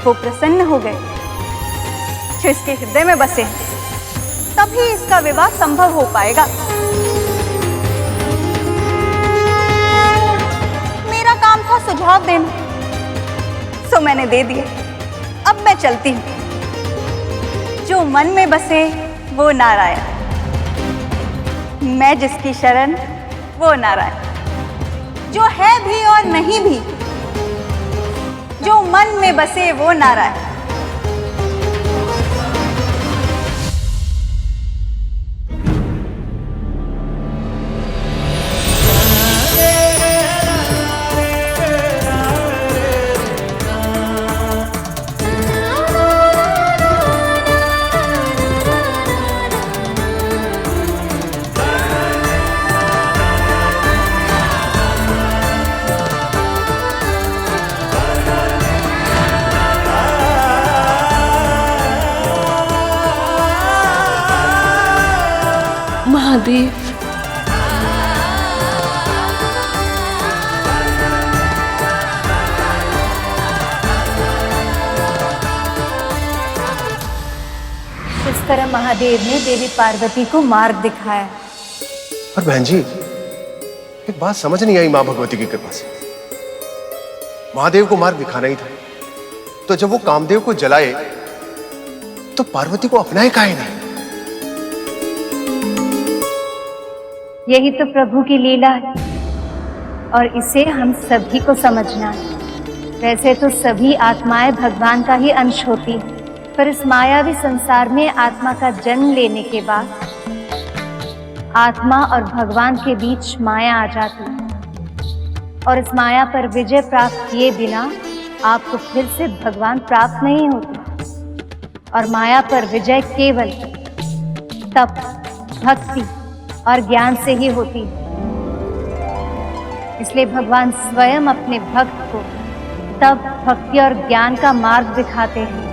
वो प्रसन्न हो गए, जो इसके हृदय में बसे, तभी इसका विवाह संभव हो पाएगा। मेरा काम था सुझाव देना, सो मैंने दे दिया। अब मैं चलती हूँ। जो मन में बसे वो नारायण, मैं जिसकी शरण वो नारायण। जो है भी और नहीं भी, जो मन में बसे वो नारायण। महादेव, इस तरह महादेव ने देवी पार्वती को मार्ग दिखाया। पर बहन जी, एक बात समझ नहीं आई मां भगवती की कृपा से। महादेव को मार्ग दिखाना ही था, तो जब वो कामदेव को जलाए तो पार्वती को अपनाए काहे नहीं? यही तो प्रभु की लीला है और इसे हम सभी को समझना है। वैसे तो सभी आत्माएं भगवान का ही अंश होती हैं, पर इस मायावी संसार में आत्मा का जन्म लेने के बाद आत्मा और भगवान के बीच माया आ जाती है और इस माया पर विजय प्राप्त किए बिना आपको फिर से भगवान प्राप्त नहीं होते। और माया पर विजय केवल तप, भक्ति और ज्ञान से ही होती है। इसलिए भगवान स्वयं अपने भक्त को तप, भक्ति और ज्ञान का मार्ग दिखाते हैं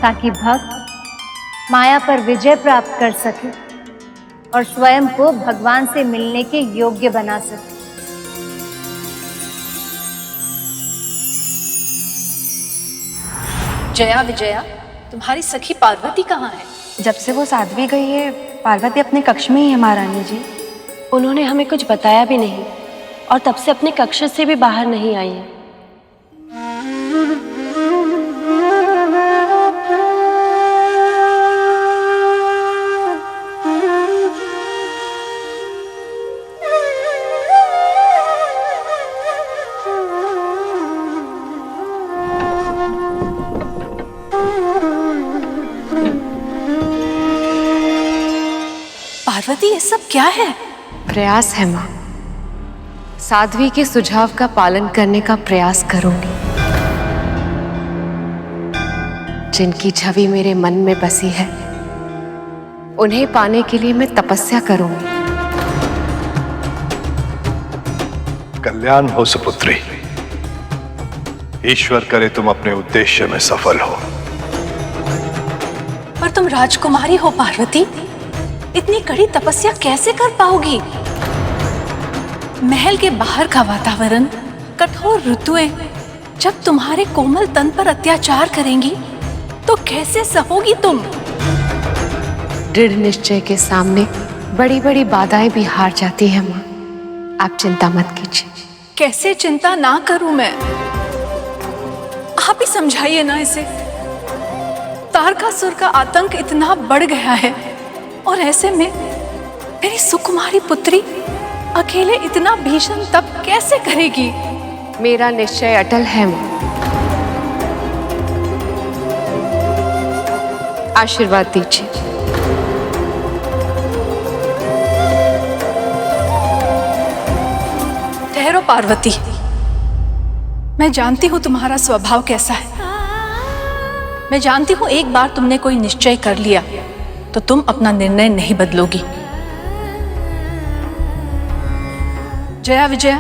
ताकि भक्त माया पर विजय प्राप्त कर सके और स्वयं को भगवान से मिलने के योग्य बना सके। जया विजया, तुम्हारी सखी पार्वती कहाँ है? जब से वो साध्वी गई है, पार्वती अपने कक्ष में ही है महारानी जी। उन्होंने हमें कुछ बताया भी नहीं और तब से अपने कक्ष से भी बाहर नहीं आई है। पार्वती, ये सब क्या है? प्रयास है माँ, साध्वी के सुझाव का पालन करने का प्रयास करूंगी। जिनकी छवि मेरे मन में बसी है, उन्हें पाने के लिए मैं तपस्या करूंगी। कल्याण हो सुपुत्री। ईश्वर करे तुम अपने उद्देश्य में सफल हो। पर तुम राजकुमारी हो पार्वती, इतनी कड़ी तपस्या कैसे कर पाओगी? महल के बाहर का वातावरण, कठोर ऋतुएं जब तुम्हारे कोमल तन पर अत्याचार करेंगी तो कैसे सहोगी तुम? दृढ़ निश्चय के सामने बड़ी बड़ी बाधाएं भी हार जाती हैं माँ। आप चिंता मत कीजिए। कैसे चिंता ना करूं मैं? आप ही समझाइए ना इसे। तारकासुर का आतंक इतना बढ़ गया है और ऐसे में मेरी सुकुमारी पुत्री अकेले इतना भीषण तप कैसे करेगी? मेरा निश्चय अटल है माँ। आशीर्वाद दीजिए। ठहरो पार्वती, मैं जानती हूं तुम्हारा स्वभाव कैसा है। मैं जानती हूं एक बार तुमने कोई निश्चय कर लिया तो तुम अपना निर्णय नहीं बदलोगी। जया विजया,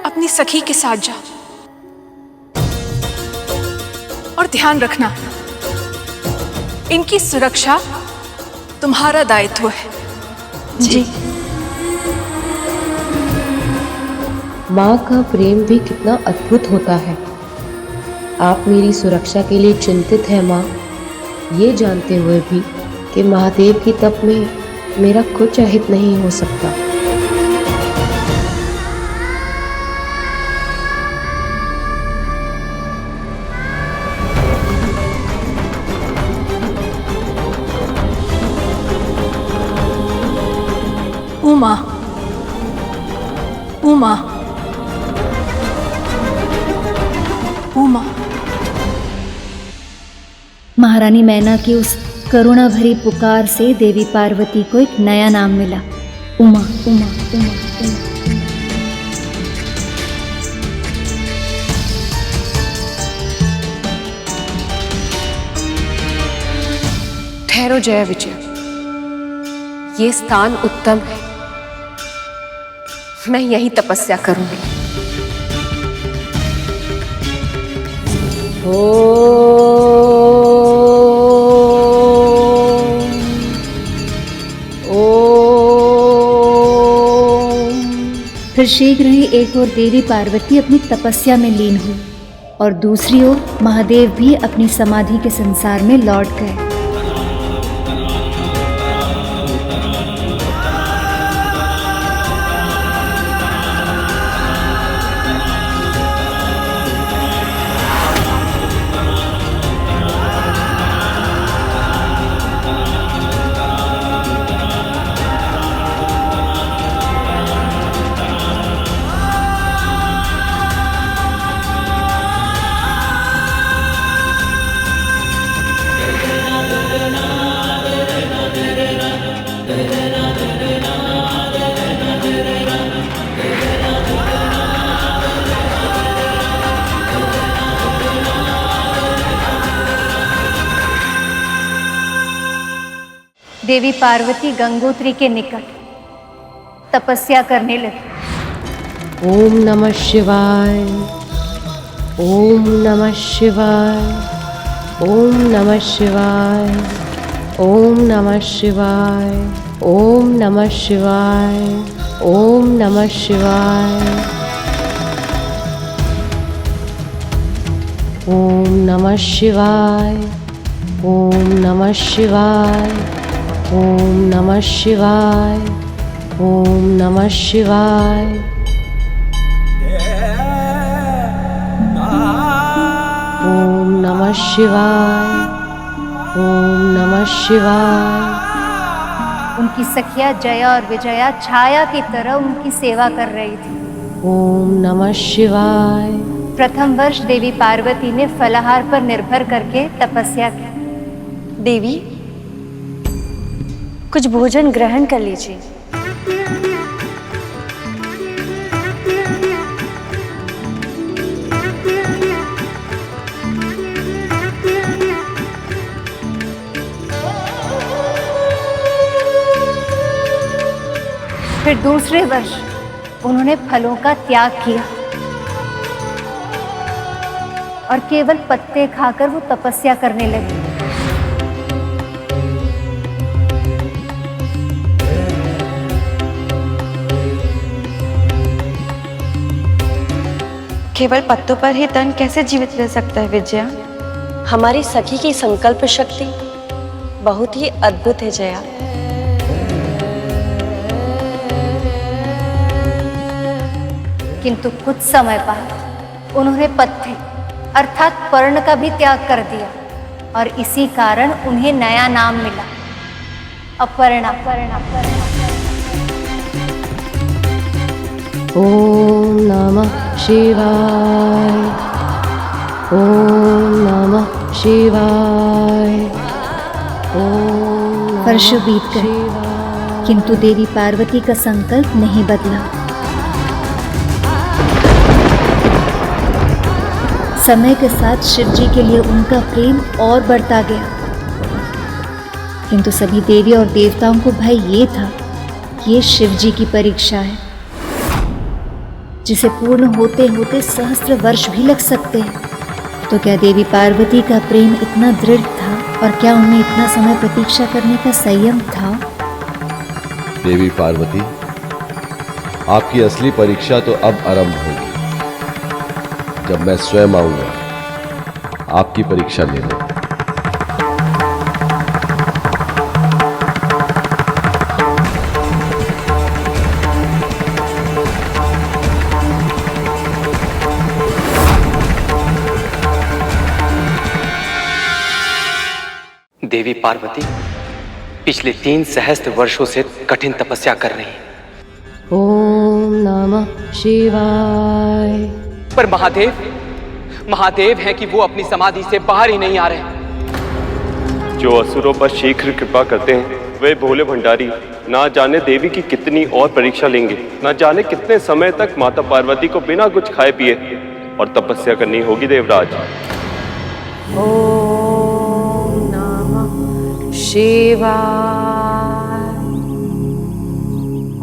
अपनी सखी के साथ जाओ और ध्यान रखना, इनकी सुरक्षा तुम्हारा दायित्व है। जी। माँ का प्रेम भी कितना अद्भुत होता है। आप मेरी सुरक्षा के लिए चिंतित हैं माँ, ये जानते हुए भी कि महादेव की तप में मेरा कुछ अहित नहीं हो सकता। उमा, उमा, उमा। महारानी मैना की उस करुणा भरी पुकार से देवी पार्वती को एक नया नाम मिला, उमा, उमा, उमा, उमा। ठहरो जया विजय, ये स्थान उत्तम है। मैं यहीं तपस्या करूंगी। फिर शीघ्र ही एक ओर देवी पार्वती अपनी तपस्या में लीन हुई और दूसरी ओर महादेव भी अपनी समाधि के संसार में लौट गए। देवी पार्वती गंगोत्री के निकट तपस्या करने लगी। ओम नमः शिवाय, ओम नमः शिवाय, ओम नमः शिवाय, ओम नमः शिवाय, ओम नमः शिवाय, ओम नमः शिवाय, ओम नमः शिवाय, ओम नमः शिवाय, ओम नमः शिवाय, ओम नमः शिवाय। ओम नमः शिवाय, ओम नमः शिवाय। उनकी सखिया जया और विजया छाया की तरह उनकी सेवा कर रही थी। ओम नमः शिवाय। प्रथम वर्ष देवी पार्वती ने फलाहार पर निर्भर करके तपस्या की। देवी, कुछ भोजन ग्रहण कर लीजिए। फिर दूसरे वर्ष उन्होंने फलों का त्याग किया और केवल पत्ते खाकर वो तपस्या करने लगे। केवल पत्तों पर ही तन कैसे जीवित रह सकता है विजया? हमारी सखी की संकल्प शक्ति बहुत ही अद्भुत है जया। किंतु कुछ समय बाद उन्होंने पत्ते अर्थात पर्ण का भी त्याग कर दिया और इसी कारण उन्हें नया नाम मिला, अपर्णा। ओम नमः शिवाय। ओम नमः शिवाय। वर्ष बीत गए किंतु देवी पार्वती का संकल्प नहीं बदला। समय के साथ शिव जी के लिए उनका प्रेम और बढ़ता गया, किंतु सभी देवी और देवताओं को भय ये था कि ये शिव जी की परीक्षा है, जिसे पूर्ण होते होते सहस्त्र वर्ष भी लग सकते हैं। तो क्या देवी पार्वती का प्रेम इतना दृढ़ था और क्या उनमें इतना समय प्रतीक्षा करने का संयम था? देवी पार्वती, आपकी असली परीक्षा तो अब आरंभ होगी, जब मैं स्वयं आऊंगा आपकी परीक्षा लेने। देवी पार्वती पिछले 3 सहस्त्र वर्षों से कठिन तपस्या कर रही हैं। ओम नमः शिवाय। पर महादेव हैं कि वो अपनी समाधि से बाहर ही नहीं आ रहे। जो असुरों पर शीघ्र कृपा करते हैं वे भोले भंडारी ना जाने देवी की कितनी और परीक्षा लेंगे, ना जाने कितने समय तक माता पार्वती को बिना कुछ खाए पिए और तपस्या करनी होगी देवराज। ओम नमः शिवाय।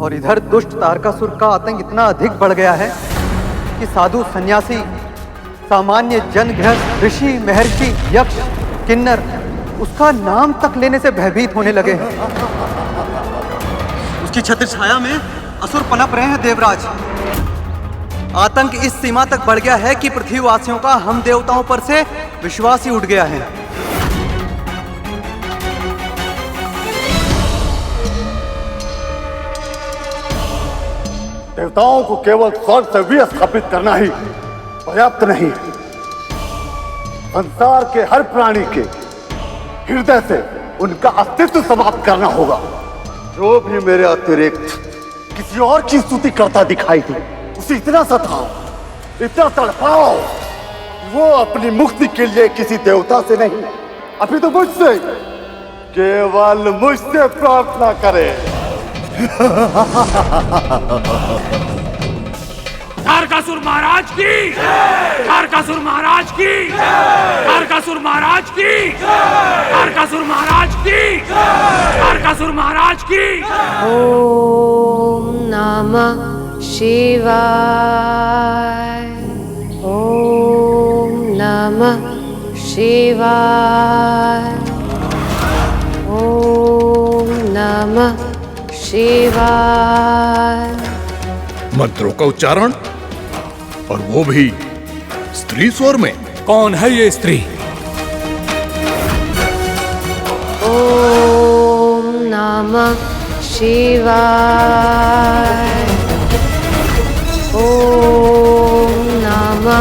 और इधर दुष्ट तारकासुर का आतंक इतना अधिक बढ़ गया है कि साधु सन्यासी, सामान्य जन, गृहस्थ, ऋषि, महर्षि, यक्ष, किन्नर उसका नाम तक लेने से भयभीत होने लगे हैं। उसकी छत्र छाया में असुर पनप रहे हैं देवराज। आतंक इस सीमा तक बढ़ गया है कि पृथ्वीवासियों का हम देवताओं पर से विश्वास ही उठ गया है। देवताओं को केवल स्वर्ग से विस्थापित करना ही पर्याप्त नहीं है। संसार के हर प्राणी के हृदय से उनका अस्तित्व समाप्त करना होगा। जो भी मेरे अतिरिक्त किसी और की स्तुति करता दिखाई दे, उसे इतना सताओ, इतना तड़पाओ, वो अपनी मुक्ति के लिए किसी देवता से नहीं, अभी तो मुझसे, केवल मुझसे प्रार्थना करे। तारकासुर महाराज की, तारकासुर महाराज की, तारकासुर महाराज की, तारकासुर महाराज की, तारकासुर महाराज की। ओम नमः शिवाय। ओम नमः शिवाय। ओम नमः शिवाय। मंत्रों का उच्चारण, और वो भी स्त्री स्वर में। कौन है ये स्त्री? ओम नमः शिवाय। ओम नमः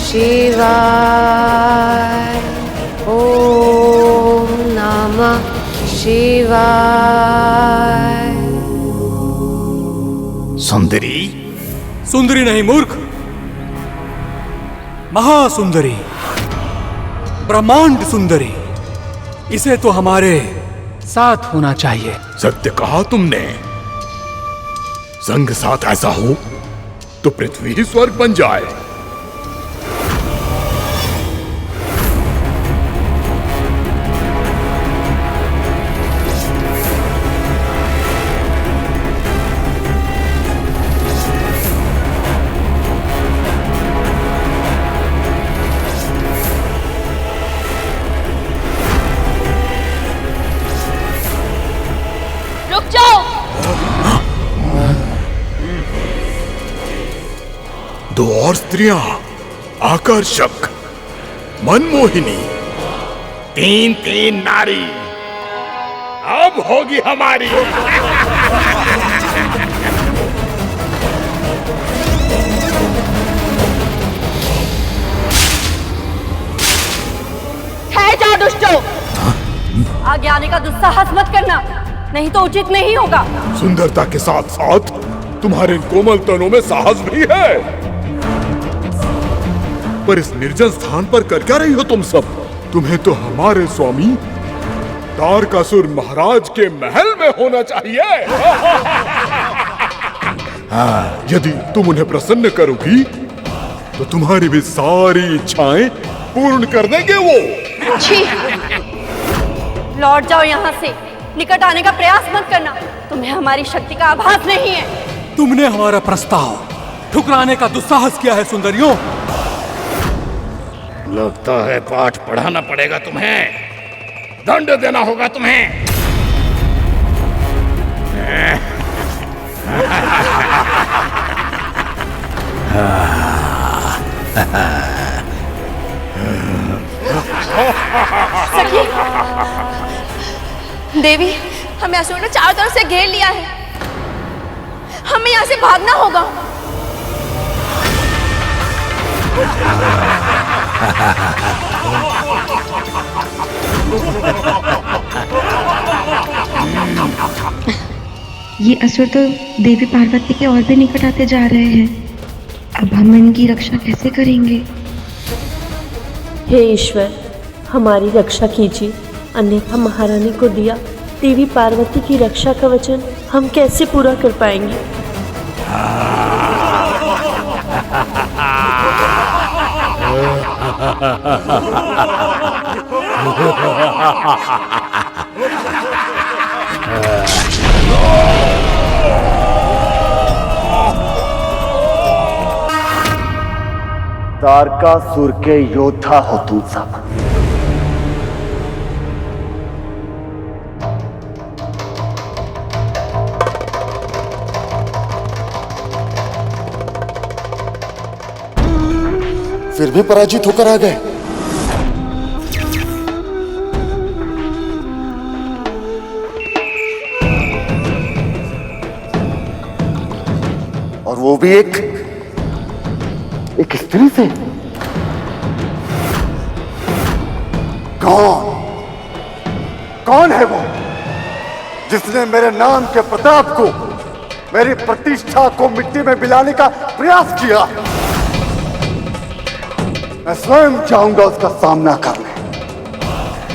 शिवाय। ओम नमः शिवाय। सुंदरी? सुंदरी नहीं मूर्ख, महासुंदरी, ब्रह्मांड सुंदरी। इसे तो हमारे साथ होना चाहिए। सत्य कहा तुमने। संग साथ ऐसा हो तो पृथ्वी ही स्वर्ग बन जाए। दो और स्त्रियां आकर्षक, मनमोहिनी, 3 नारी अब होगी हमारी। है जाओ दुष्टों, आगे आने का दुस्साहस मत करना, नहीं तो उचित नहीं होगा। सुंदरता के साथ साथ तुम्हारे इन कोमल तनों में साहस भी है। पर इस निर्जन स्थान पर कर क्या रही हो तुम सब? तुम्हें तो हमारे स्वामी तारकासुर महाराज के महल में होना चाहिए। यदि तुम उन्हें प्रसन्न करोगी तो तुम्हारी भी सारी इच्छाएं पूर्ण कर देंगे वो। छी! लौट जाओ यहाँ से, निकट आने का प्रयास मत करना, तुम्हें हमारी शक्ति का आभास नहीं है। तुमने हमारा प्रस्ताव ठुकराने का दुस्साहस किया है सुंदरियों। लगता है पाठ पढ़ाना पड़ेगा तुम्हें, दंड देना होगा तुम्हें। सखी, देवी, हमें असुर ने चारों तरफ से घेर लिया है, हमें यहाँ से भागना होगा। ये असुर तो देवी पार्वती के और भी निकट आते जा रहे हैं। अब हम इनकी रक्षा कैसे करेंगे? हे ईश्वर, हमारी रक्षा कीजिए, अन्यथा महारानी को दिया देवी पार्वती की रक्षा का वचन हम कैसे पूरा कर पाएंगे? तारकासुर के योद्धा हो तुम सब। फिर भी पराजित होकर आ गए। और वो भी एक स्त्री से। कौन है वो जिसने मेरे नाम के प्रताप को, मेरी प्रतिष्ठा को मिट्टी में मिलाने का प्रयास किया? मैं स्वयं जाऊंगा उसका सामना करने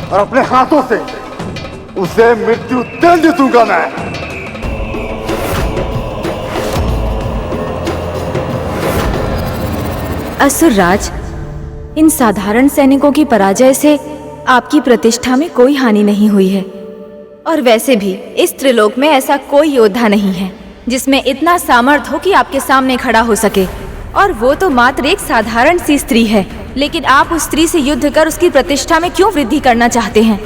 और अपने हाथों से उसे मृत्यु दंड दूंगा मैं। असुरराज, इन साधारण सैनिकों की पराजय से आपकी प्रतिष्ठा में कोई हानि नहीं हुई है, और वैसे भी इस त्रिलोक में ऐसा कोई योद्धा नहीं है जिसमें इतना सामर्थ्य हो कि आपके सामने खड़ा हो सके, और वो तो मात्र एक साधारण सी स्त्री है। लेकिन आप उस स्त्री से युद्ध कर उसकी प्रतिष्ठा में क्यों वृद्धि करना चाहते हैं?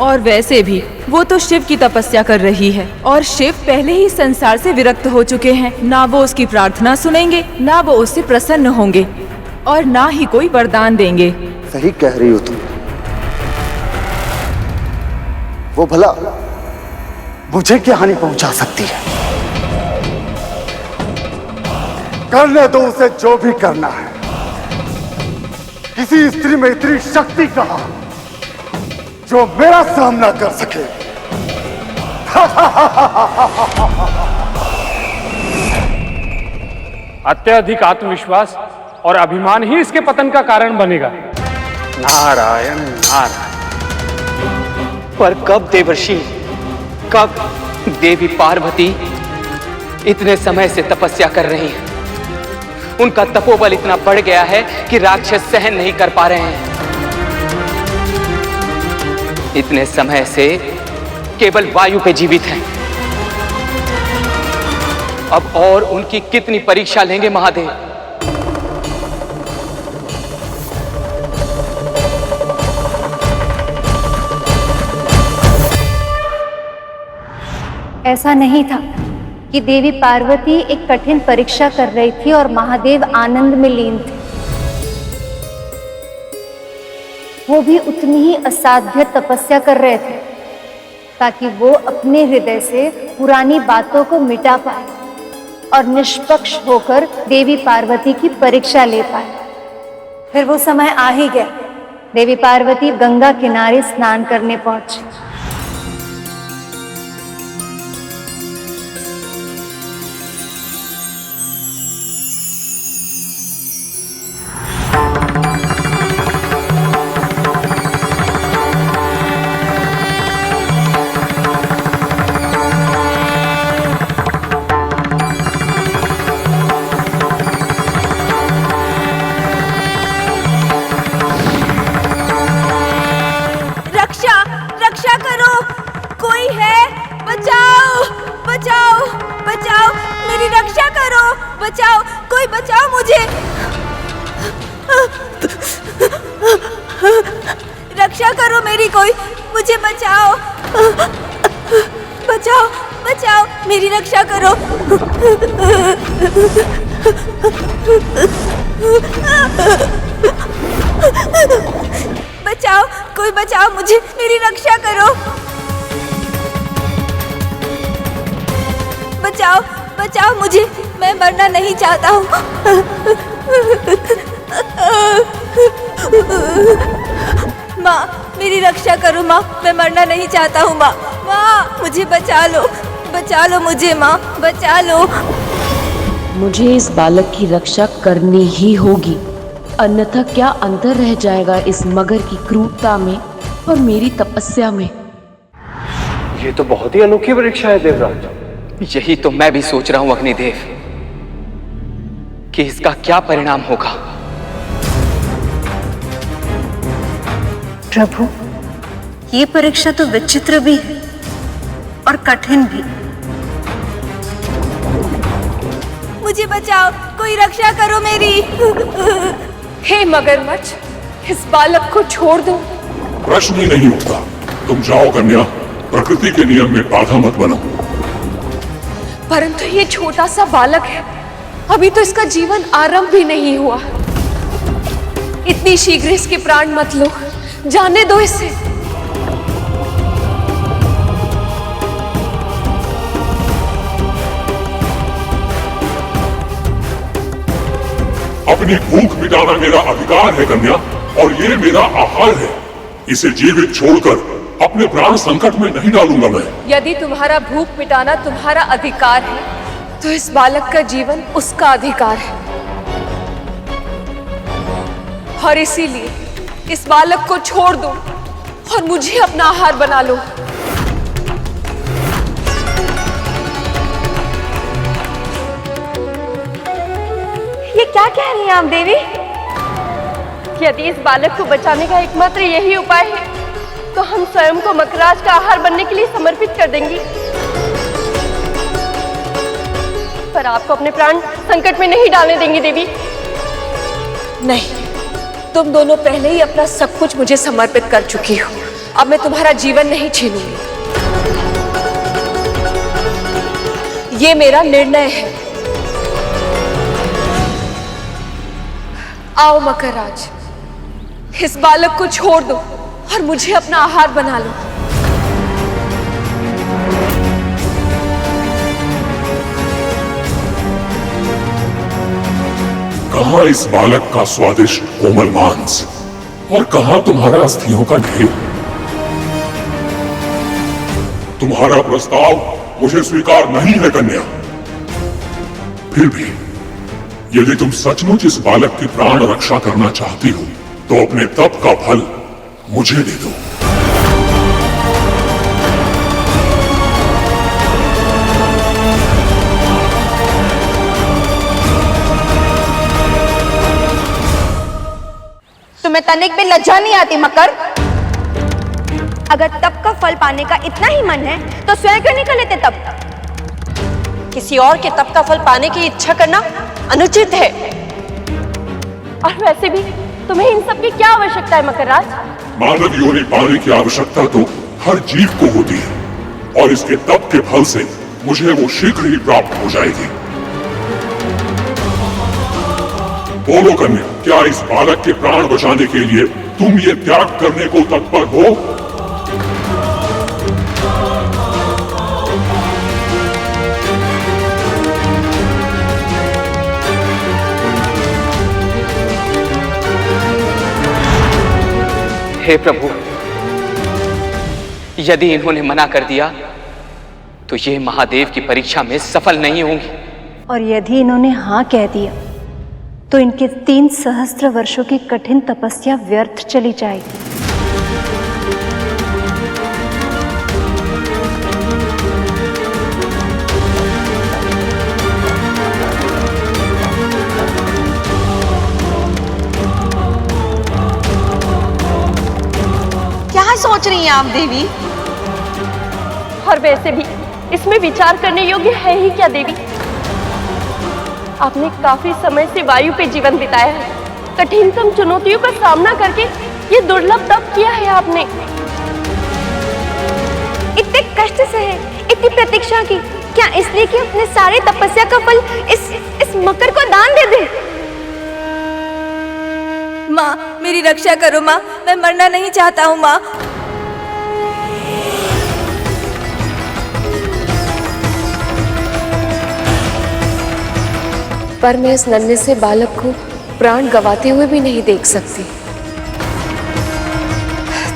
और वैसे भी वो तो शिव की तपस्या कर रही है, और शिव पहले ही संसार से विरक्त हो चुके हैं। ना वो उसकी प्रार्थना सुनेंगे, ना वो उससे प्रसन्न होंगे, और ना ही कोई वरदान देंगे। सही कह रही हो तुम। वो भला मुझे क्या हानि पहुंचा सकती है? करने दो उसे जो भी करना है। किसी स्त्री में इतनी शक्ति कहां जो मेरा सामना कर सके? अत्यधिक आत्मविश्वास और अभिमान ही इसके पतन का कारण बनेगा। नारायण नारायण। पर कब देवर्षि, कब? देवी पार्वती इतने समय से तपस्या कर रही हैं, उनका तपोबल इतना बढ़ गया है कि राक्षस सहन नहीं कर पा रहे हैं। इतने समय से केवल वायु पे जीवित हैं। अब और उनकी कितनी परीक्षा लेंगे महादेव? ऐसा नहीं था कि देवी पार्वती एक कठिन परीक्षा कर रही थी और महादेव आनंद में लीन थे। वो भी उतनी ही असाध्य तपस्या कर रहे थे ताकि वो अपने हृदय से पुरानी बातों को मिटा पाए और निष्पक्ष होकर देवी पार्वती की परीक्षा ले पाए। फिर वो समय आ ही गया। देवी पार्वती गंगा किनारे स्नान करने पहुंची। रक्षा करो, कोई है? बचाओ बचाओ बचाओ, मेरी रक्षा करो, बचाओ, कोई बचाओ मुझे। रक्षा करो मेरी, कोई मुझे बचाओ। बचाओ बचाओ, मेरी रक्षा करो। बचाओ, कोई बचाओ मुझे, मेरी रक्षा करो। बचाओ बचाओ मुझे, मैं मरना नहीं चाहता हूँ। माँ, मेरी रक्षा करो माँ, मैं मरना नहीं चाहता हूँ माँ। माँ, मुझे बचा लो मुझे माँ, बचा लो। मुझे इस बालक की रक्षा करनी ही होगी, अन्यथा क्या अंतर रह जाएगा इस मगर की क्रूरता में और मेरी तपस्या में। ये तो बहुत ही अनोखी परीक्षा है देवराज। यही तो मैं भी सोच रहा हूं अग्निदेव कि इसका क्या परिणाम होगा। प्रभु, ये परीक्षा तो विचित्र भी है और कठिन भी। मुझे बचाओ, कोई रक्षा करो मेरी। हे मगरमच्छ, इस बालक को छोड़ दो। प्रश्न ही नहीं उठता। तुम जाओ कन्या, प्रकृति के नियम में बाधा मत बनो। परंतु ये छोटा सा बालक है, अभी तो इसका जीवन आरंभ भी नहीं हुआ। इतनी शीघ्र इसके प्राण मत लो, जाने दो इसे। अपनी भूख मिटाना मेरा अधिकार है कन्या, और ये मेरा आहार है। इसे जीवित छोड़कर अपने प्राण संकट में नहीं डालूंगा मैं। यदि तुम्हारा भूख मिटाना तुम्हारा अधिकार है, तो इस बालक का जीवन उसका अधिकार है। और इसीलिए इस बालक को छोड़ दो और मुझे अपना आहार बना लो। ये क्या कह रही हैं आप देवी? यदि इस बालक को बचाने का एकमात्र यही उपाय है, तो हम स्वयं को मकराज का आहार बनने के लिए समर्पित कर देंगी। पर आपको अपने प्राण संकट में नहीं डालने देंगी देवी। नहीं, तुम दोनों पहले ही अपना सब कुछ मुझे समर्पित कर चुकी हो। अब मैं तुम्हारा जीवन नहीं छीनूंगी। ये मेरा निर्णय है। आओ मकरराज, इस बालक को छोड़ दो और मुझे अपना आहार बना लो। कहाँ इस बालक का स्वादिष्ट कोमल मांस और कहाँ तुम्हारा अस्थियों का ढेर? तुम्हारा प्रस्ताव मुझे स्वीकार नहीं है कन्या। फिर भी यदि तुम सचमुच इस बालक की प्राण रक्षा करना चाहती हो, तो अपने तप का फल मुझे दे दो। तुम्हें तनिक भी लज्जा नहीं आती मकर? अगर तप का फल पाने का इतना ही मन है, तो स्वयं क्यों नहीं कर लेते तप? किसी और के तप का फल पाने की इच्छा करना अनुचित है। और वैसे भी तुम्हें इन सब की क्या आवश्यकता है मकरराज? मानव योनि पाने की आवश्यकता तो हर जीव को होती है, और इसके तप के फल से मुझे वो शीघ्र ही प्राप्त हो जाएगी। बोलो कन्या, क्या इस बालक के प्राण बचाने के लिए तुम ये त्याग करने को तत्पर हो? हे प्रभु, यदि इन्होंने मना कर दिया तो ये महादेव की परीक्षा में सफल नहीं होंगी। और यदि इन्होंने हाँ कह दिया तो इनके 3 सहस्त्र वर्षों की कठिन तपस्या व्यर्थ चली जाएगी। क्या सोच रही हैं आप देवी? और वैसे भी इसमें विचार करने योग्य है ही क्या देवी? आपने काफी समय से वायु पे जीवन बिताया है, कठिनतम चुनौतियों का सामना करके ये दुर्लभ तप किया है आपने। इतने कष्ट से है, इतनी प्रतीक्षा की, क्या इसलिए कि अपने सारे तपस्या का फल इस मकर को दान दे दे? माँ, मेरी रक्षा करो माँ, मैं मरना नहीं चाहता हूँ माँ। पर मैं इस नन्हे से बालक को प्राण गंवाते हुए भी नहीं देख सकती।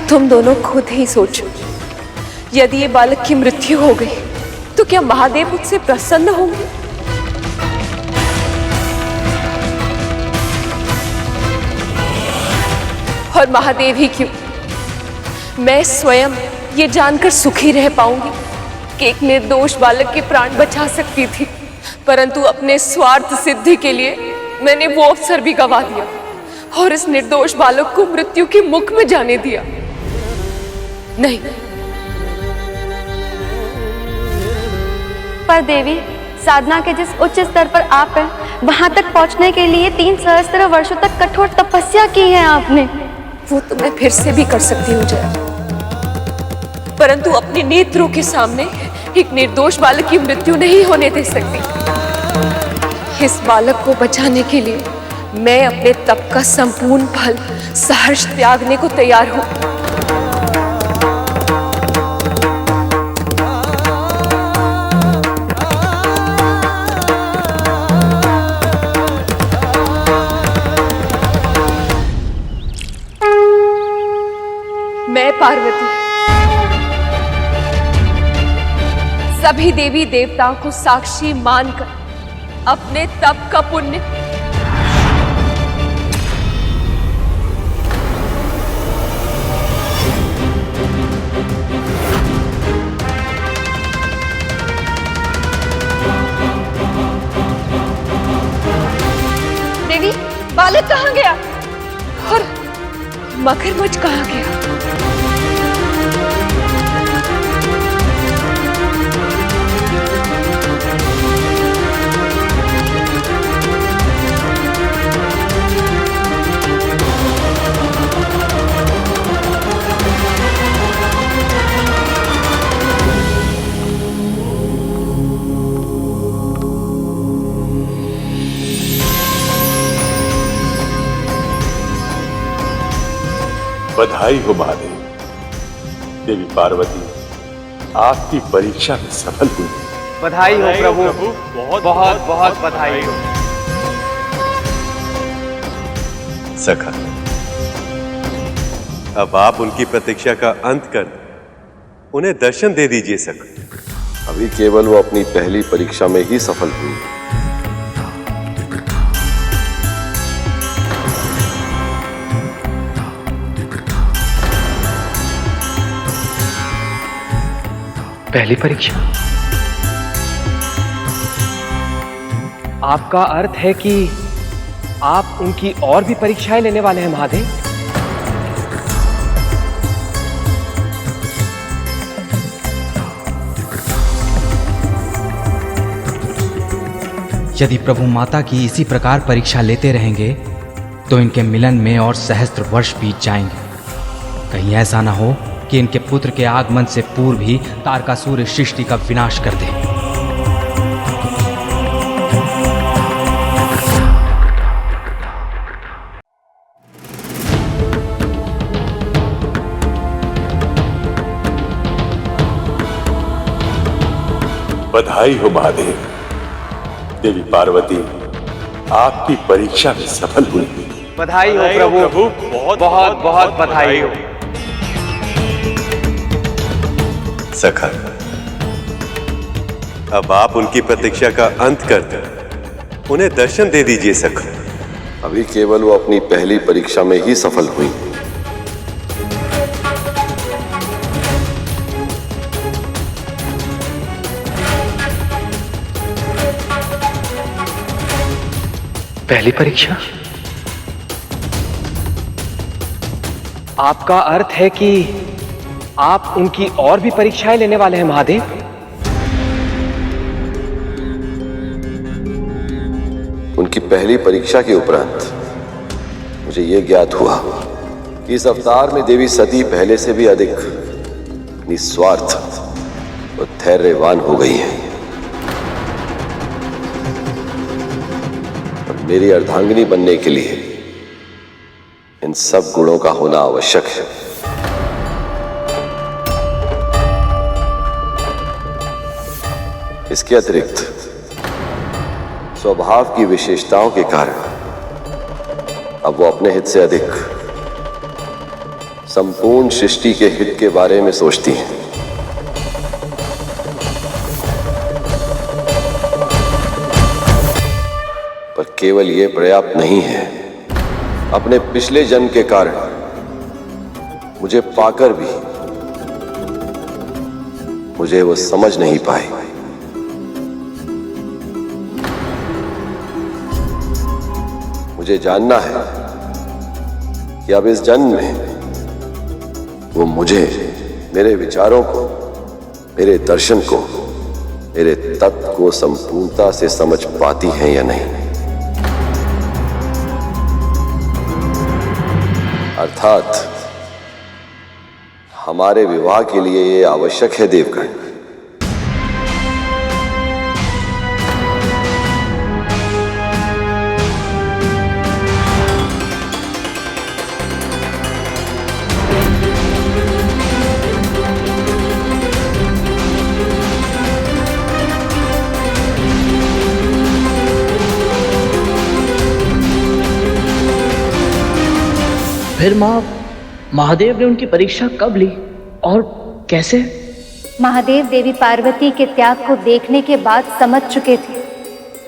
तुम दोनों खुद ही सोचो, यदि ये बालक की मृत्यु हो गई तो क्या महादेव मुझसे प्रसन्न होंगे? और महादेव ही क्यों, मैं स्वयं ये जानकर सुखी रह पाऊंगी कि एक निर्दोष बालक के प्राण बचा सकती थी, परंतु अपने स्वार्थ सिद्धि के लिए मैंने वो अवसर भी गंवा दिया और इस निर्दोष बालक को मृत्यु के मुख में जाने दिया। नहीं, पर देवी, साधना के जिस उच्च स्तर पर आप हैं, वहां तक पहुंचने के लिए 3 सहस्त्र वर्षों तक कठोर तपस्या की है आपने। वो तो मैं फिर से भी कर सकती हूँ जया, परंतु अपने नेत्रों के सामने एक निर्दोष बालक की मृत्यु नहीं होने दे सकती। इस बालक को बचाने के लिए मैं अपने तप का संपूर्ण फल सहर्ष त्यागने को तैयार हूँ। मैं पार्वती सभी देवी देवताओं को साक्षी मानकर अपने तप का पुण्य देवी, बालक कहाँ गया? और मगरमच्छ कहाँ गया? बधाई हो महादेव। देवी पार्वती आपकी परीक्षा में सफल हुई। बधाई हो प्रभु, बहुत बहुत बहुत बधाई हो। सखा, अब आप उनकी प्रतीक्षा का अंत कर उन्हें दर्शन दे दीजिए सखा। अभी केवल वो अपनी पहली परीक्षा में ही सफल हुई। पहली परीक्षा? आपका अर्थ है कि आप उनकी और भी परीक्षाएं लेने वाले हैं महादेव? यदि प्रभु माता की इसी प्रकार परीक्षा लेते रहेंगे तो इनके मिलन में और सहस्त्र वर्ष बीत जाएंगे। कहीं ऐसा ना हो कि इनके पुत्र के आगमन से पूर्व ही तारकासुर इस सृष्टि का विनाश कर दे। बधाई हो महादेव। देवी पार्वती आपकी परीक्षा में सफल हुई। बधाई हो प्रभु, बहुत बहुत बहुत बधाई हो। सखा, अब आप उनकी प्रतीक्षा का अंत कर दें, उन्हें दर्शन दे दीजिए सखा। अभी केवल वो अपनी पहली परीक्षा में ही सफल हुई। पहली परीक्षा? आपका अर्थ है कि आप उनकी और भी परीक्षाएं लेने वाले हैं महादेव? उनकी पहली परीक्षा के उपरांत मुझे यह ज्ञात हुआ कि इस अवतार में देवी सती पहले से भी अधिक निस्वार्थ और धैर्यवान हो गई है। और मेरी अर्धांगिनी बनने के लिए इन सब गुणों का होना आवश्यक है। इसके अतिरिक्त स्वभाव की विशेषताओं के कारण अब वो अपने हित से अधिक संपूर्ण सृष्टि के हित के बारे में सोचती हैं। पर केवल ये पर्याप्त नहीं है। अपने पिछले जन्म के कारण मुझे पाकर भी मुझे वो समझ नहीं पाई। मुझे जानना है कि अब इस जन्म में वो मुझे, मेरे विचारों को, मेरे दर्शन को, मेरे तत्व को संपूर्णता से समझ पाती हैं या नहीं। अर्थात हमारे विवाह के लिए ये आवश्यक है देवगण। फिर माँ, महादेव ने उनकी परीक्षा कब ली और कैसे? महादेव देवी पार्वती के त्याग को देखने के बाद समझ चुके थे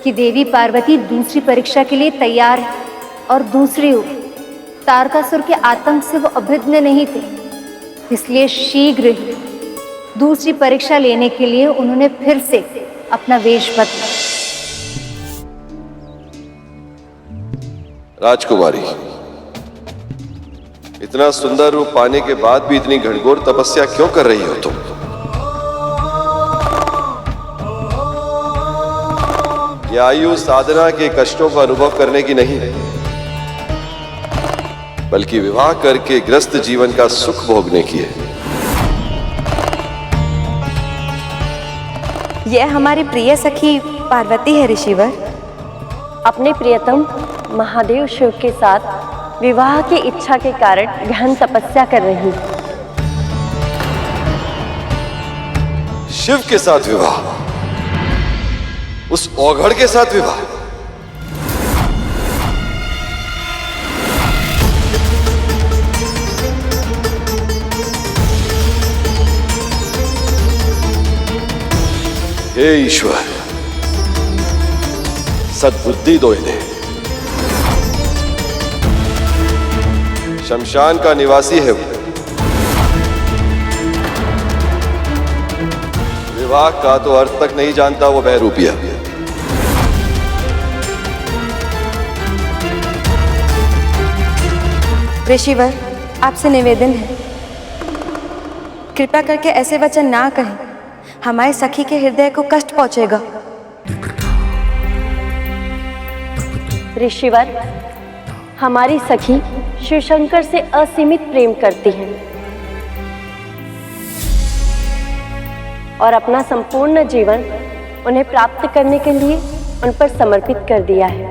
कि देवी पार्वती दूसरी परीक्षा के लिए तैयार है, और दूसरी ओर तारकासुर के आतंक से वो अभिज्ञ नहीं थे। इसलिए शीघ्र ही दूसरी परीक्षा लेने के लिए उन्होंने फिर से अपना वेश बदला। राजकुमारी, इतना सुंदर रूप पाने के बाद भी इतनी घनघोर तपस्या क्यों कर रही हो तुम? यह आयु साधना के कष्टों का अनुभव करने की नहीं है, बल्कि विवाह करके ग्रस्त जीवन का सुख भोगने की है। यह हमारी प्रिय सखी पार्वती है ऋषिवर। अपने प्रियतम महादेव शिव के साथ विवाह की इच्छा के कारण गहन तपस्या कर रही। शिव के साथ विवाह? उस औघड़ के साथ विवाह? हे ईश्वर, सद्बुद्धि दो इन्हें। शमशान का निवासी है वो। विवाह का तो अर्थ तक नहीं जानता वो बहरूपिया। ऋषिवर, आपसे निवेदन है, कृपा करके ऐसे वचन ना कहें, हमारे सखी के हृदय को कष्ट पहुंचेगा। ऋषिवर, हमारी सखी शिव शंकर से असीमित प्रेम करती हैं और अपना संपूर्ण जीवन उन्हें प्राप्त करने के लिए उन पर समर्पित कर दिया है।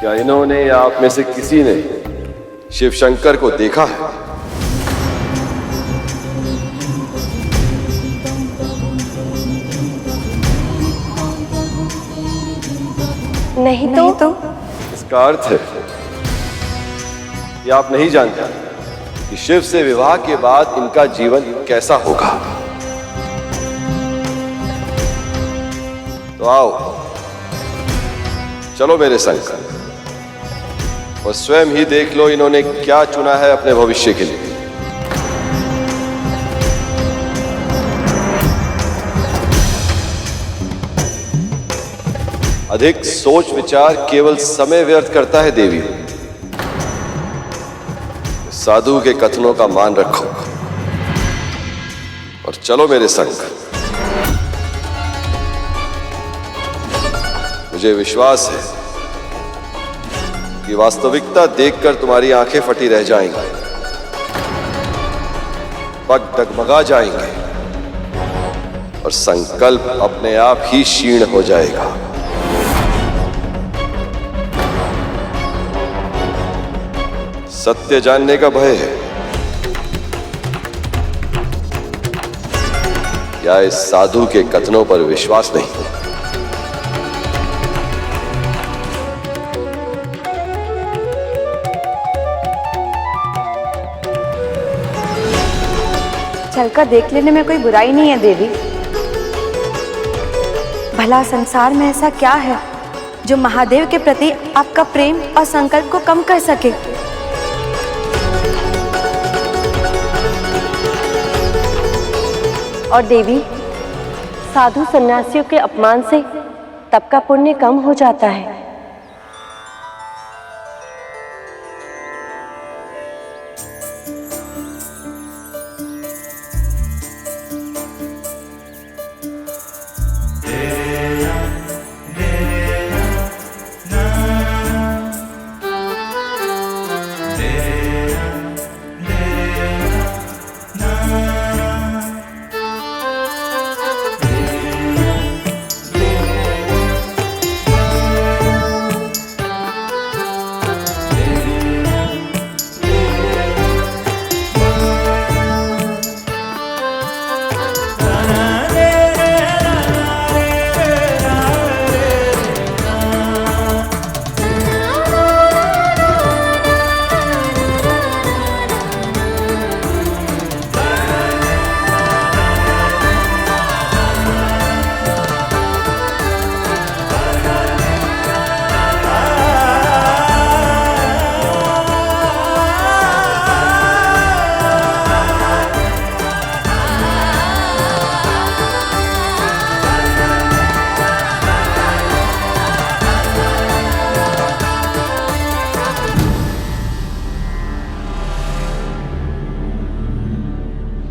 क्या इन्होंने या आप में से किसी ने शिव शंकर को देखा है? नहीं तो इसका अर्थ है कि आप नहीं जानते कि शिव से विवाह के बाद इनका जीवन कैसा होगा। तो आओ, चलो मेरे संग और स्वयं ही देख लो इन्होंने क्या चुना है अपने भविष्य के लिए। अधिक सोच विचार केवल समय व्यर्थ करता है देवी। साधु के कथनों का मान रखो और चलो मेरे संग। मुझे विश्वास है कि वास्तविकता देखकर तुम्हारी आंखें फटी रह जाएंगी, पग डगमगा जाएंगे और संकल्प अपने आप ही क्षीण हो जाएगा। सत्य जानने का भय है या इस साधु के कथनों पर विश्वास नहीं? चलकर देख लेने में कोई बुराई नहीं है देवी। भला संसार में ऐसा क्या है जो महादेव के प्रति आपका प्रेम और संकल्प को कम कर सके? और देवी, साधु सन्यासियों के अपमान से तप का पुण्य कम हो जाता है।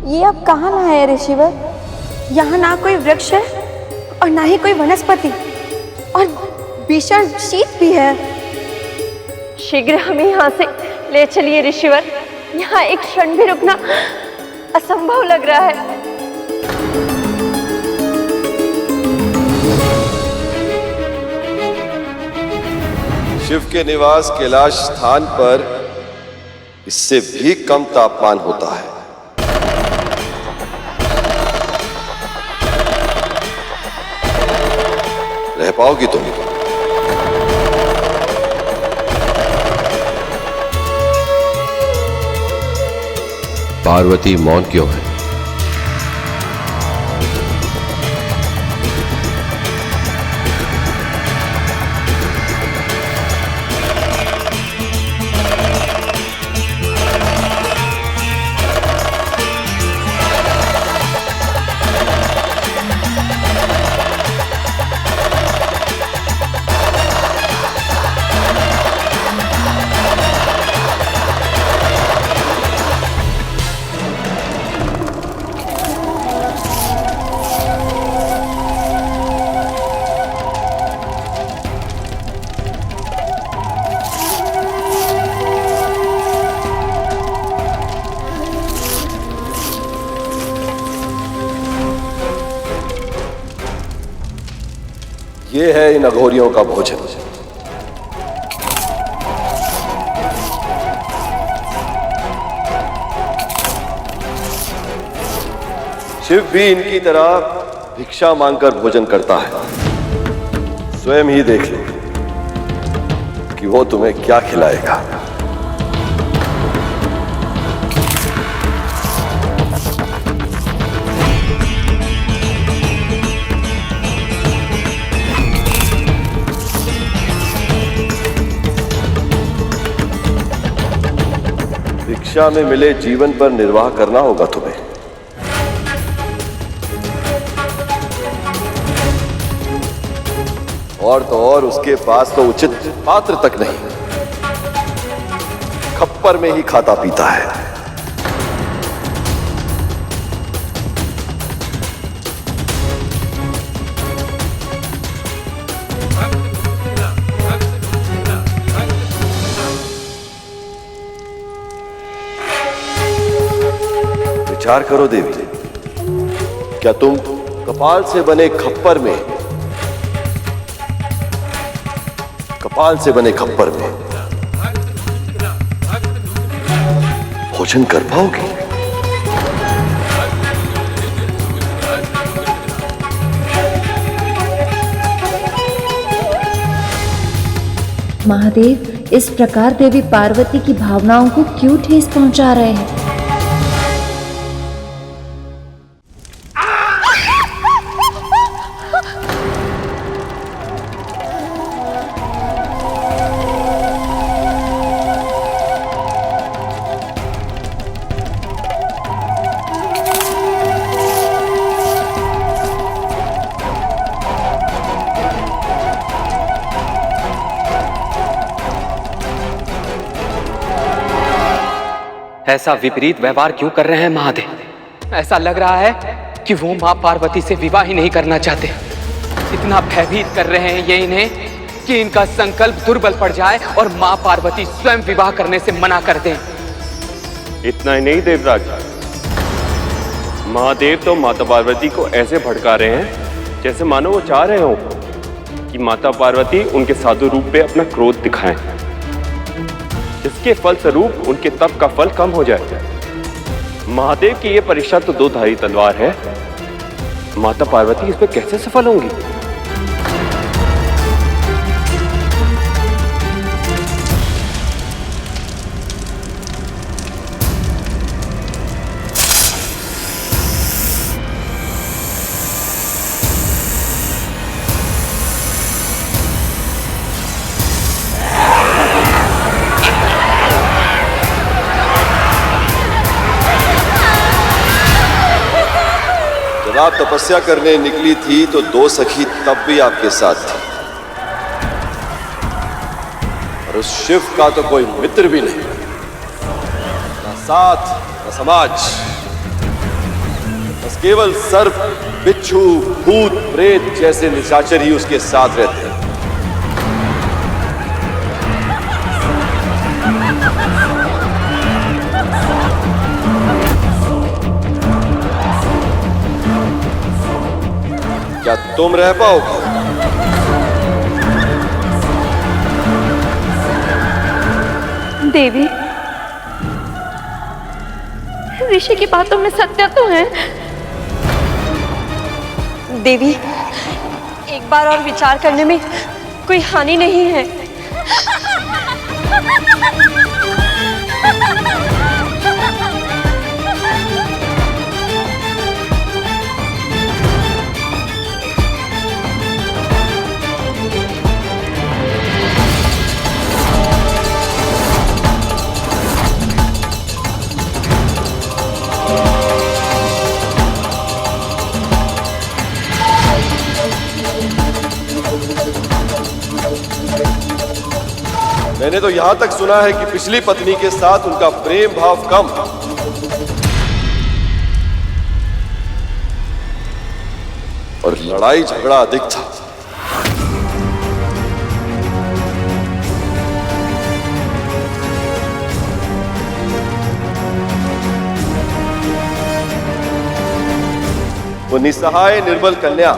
ये अब कहाँ लाए ऋषिवर? यहाँ ना कोई वृक्ष है और ना ही कोई वनस्पति, और भीषण शीत भी है। शीघ्र हमें यहाँ से ले चलिए ऋषिवर। यहाँ एक क्षण भी रुकना असंभव लग रहा है। शिव के निवास कैलाश स्थान पर इससे भी कम तापमान होता है। रह पाओगी तुम? पार्वती मौन क्यों है? ये है इन अघोरियों का भोजन। शिव भी इनकी तरह भिक्षा मांगकर भोजन करता है। स्वयं ही देख लो कि वो तुम्हें क्या खिलाएगा। भिक्षा में मिले जीवन पर निर्वाह करना होगा तुम्हें। और तो और उसके पास तो उचित पात्र तक नहीं, खप्पर में ही खाता पीता है। विचार करो देवी, क्या तुम कपाल से बने खप्पर में भोजन कर पाओगी? महादेव इस प्रकार देवी पार्वती की भावनाओं को क्यों ठेस पहुंचा रहे हैं? ऐसा विपरीत व्यवहार क्यों कर रहे हैं महादेव? ऐसा लग रहा है कि वो मां पार्वती से विवाह ही नहीं करना चाहते। इतना भयभीत कर रहे हैं ये इन्हें कि इनका संकल्प दुर्बल पड़ जाए और मां पार्वती स्वयं विवाह करने से मना कर दें। इतना ही नहीं देवराज, महादेव तो माता पार्वती को ऐसे भड़का रहे हैं जैसे मानो वो चाह रहे हो कि माता पार्वती उनके साधु रूप पे अपना क्रोध दिखाएं, जिसके फलस्वरूप उनके तप का फल कम हो जाए। महादेव की यह परीक्षा तो दो धारी तलवार है, माता पार्वती इसमें कैसे सफल होंगी? जब आप तपस्या करने निकली थी तो दो सखी तब भी आपके साथ थी, और उस शिव का तो कोई मित्र भी नहीं, ना साथ ना समाज, बस केवल सर्प, बिच्छू, भूत, प्रेत जैसे निशाचर ही उसके साथ रहते हैं। क्या तुम रह पाओगे? देवी, ऋषि की बातों में सत्य तो है। देवी, एक बार और विचार करने में कोई हानि नहीं है। मैंने तो यहां तक सुना है कि पिछली पत्नी के साथ उनका प्रेम भाव कम और लड़ाई झगड़ा अधिक था। वो निस्सहाय निर्बल कन्या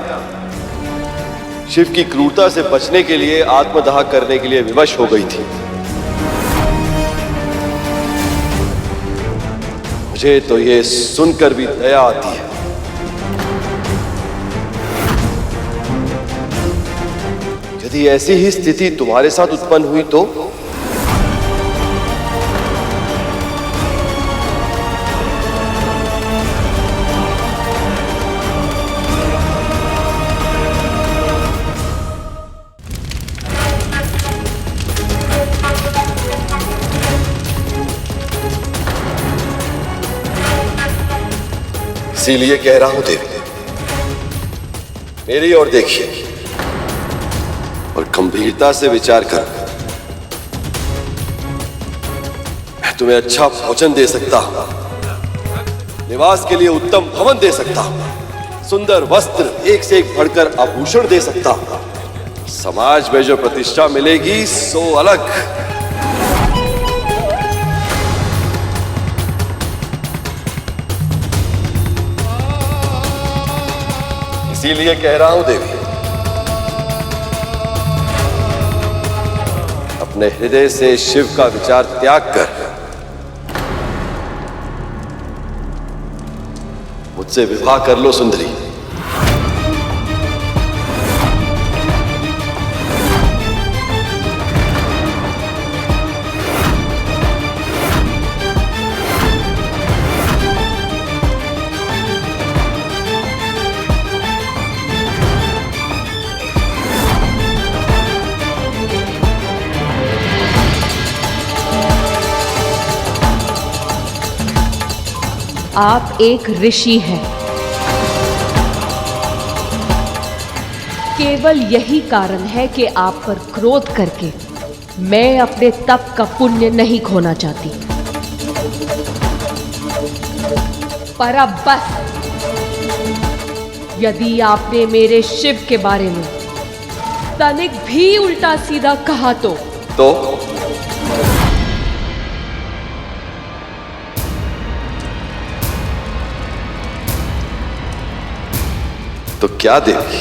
शिव की क्रूरता से बचने के लिए आत्मदाह करने के लिए विवश हो गई थी। मुझे तो ये सुनकर भी दया आती है यदि ऐसी ही स्थिति तुम्हारे साथ उत्पन्न हुई तो? इसीलिए कह रहा हूं देवी, मेरी ओर देखिए और गंभीरता से विचार कर। मैं तुम्हें अच्छा भोजन दे सकता हूं, निवास के लिए उत्तम भवन दे सकता हूं, सुंदर वस्त्र एक से एक बढ़कर आभूषण दे सकता हूं। समाज में जो प्रतिष्ठा मिलेगी सो अलग। इसीलिए कह रहा हूं देवी, अपने हृदय से शिव का विचार त्याग कर मुझसे विवाह कर लो सुंदरी। आप एक ऋषि हैं। केवल यही कारण है कि आप पर क्रोध करके मैं अपने तप का पुण्य नहीं खोना चाहती। पर अब बस, यदि आपने मेरे शिव के बारे में तनिक भी उल्टा सीधा कहा तो क्या देवी,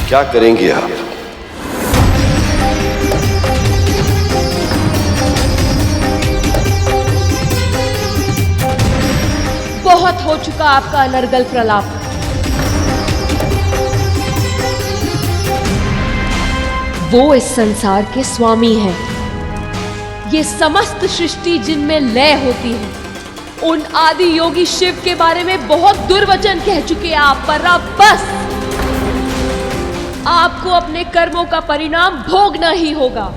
क्या करेंगे आप? बहुत हो चुका आपका अनर्गल प्रलाप। वो इस संसार के स्वामी हैं। ये समस्त सृष्टि जिनमें लय होती है, उन आदि योगी शिव के बारे में बहुत दुर्वचन कह चुके आप। पर अब बस, आपको अपने कर्मों का परिणाम भोगना ही होगा।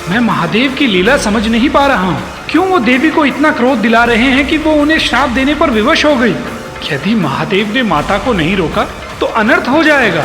मैं महादेव की लीला समझ नहीं पा रहा हूँ। क्यों वो देवी को इतना क्रोध दिला रहे हैं कि वो उन्हें श्राप देने पर विवश हो गई। यदि महादेव ने माता को नहीं रोका तो अनर्थ हो जाएगा।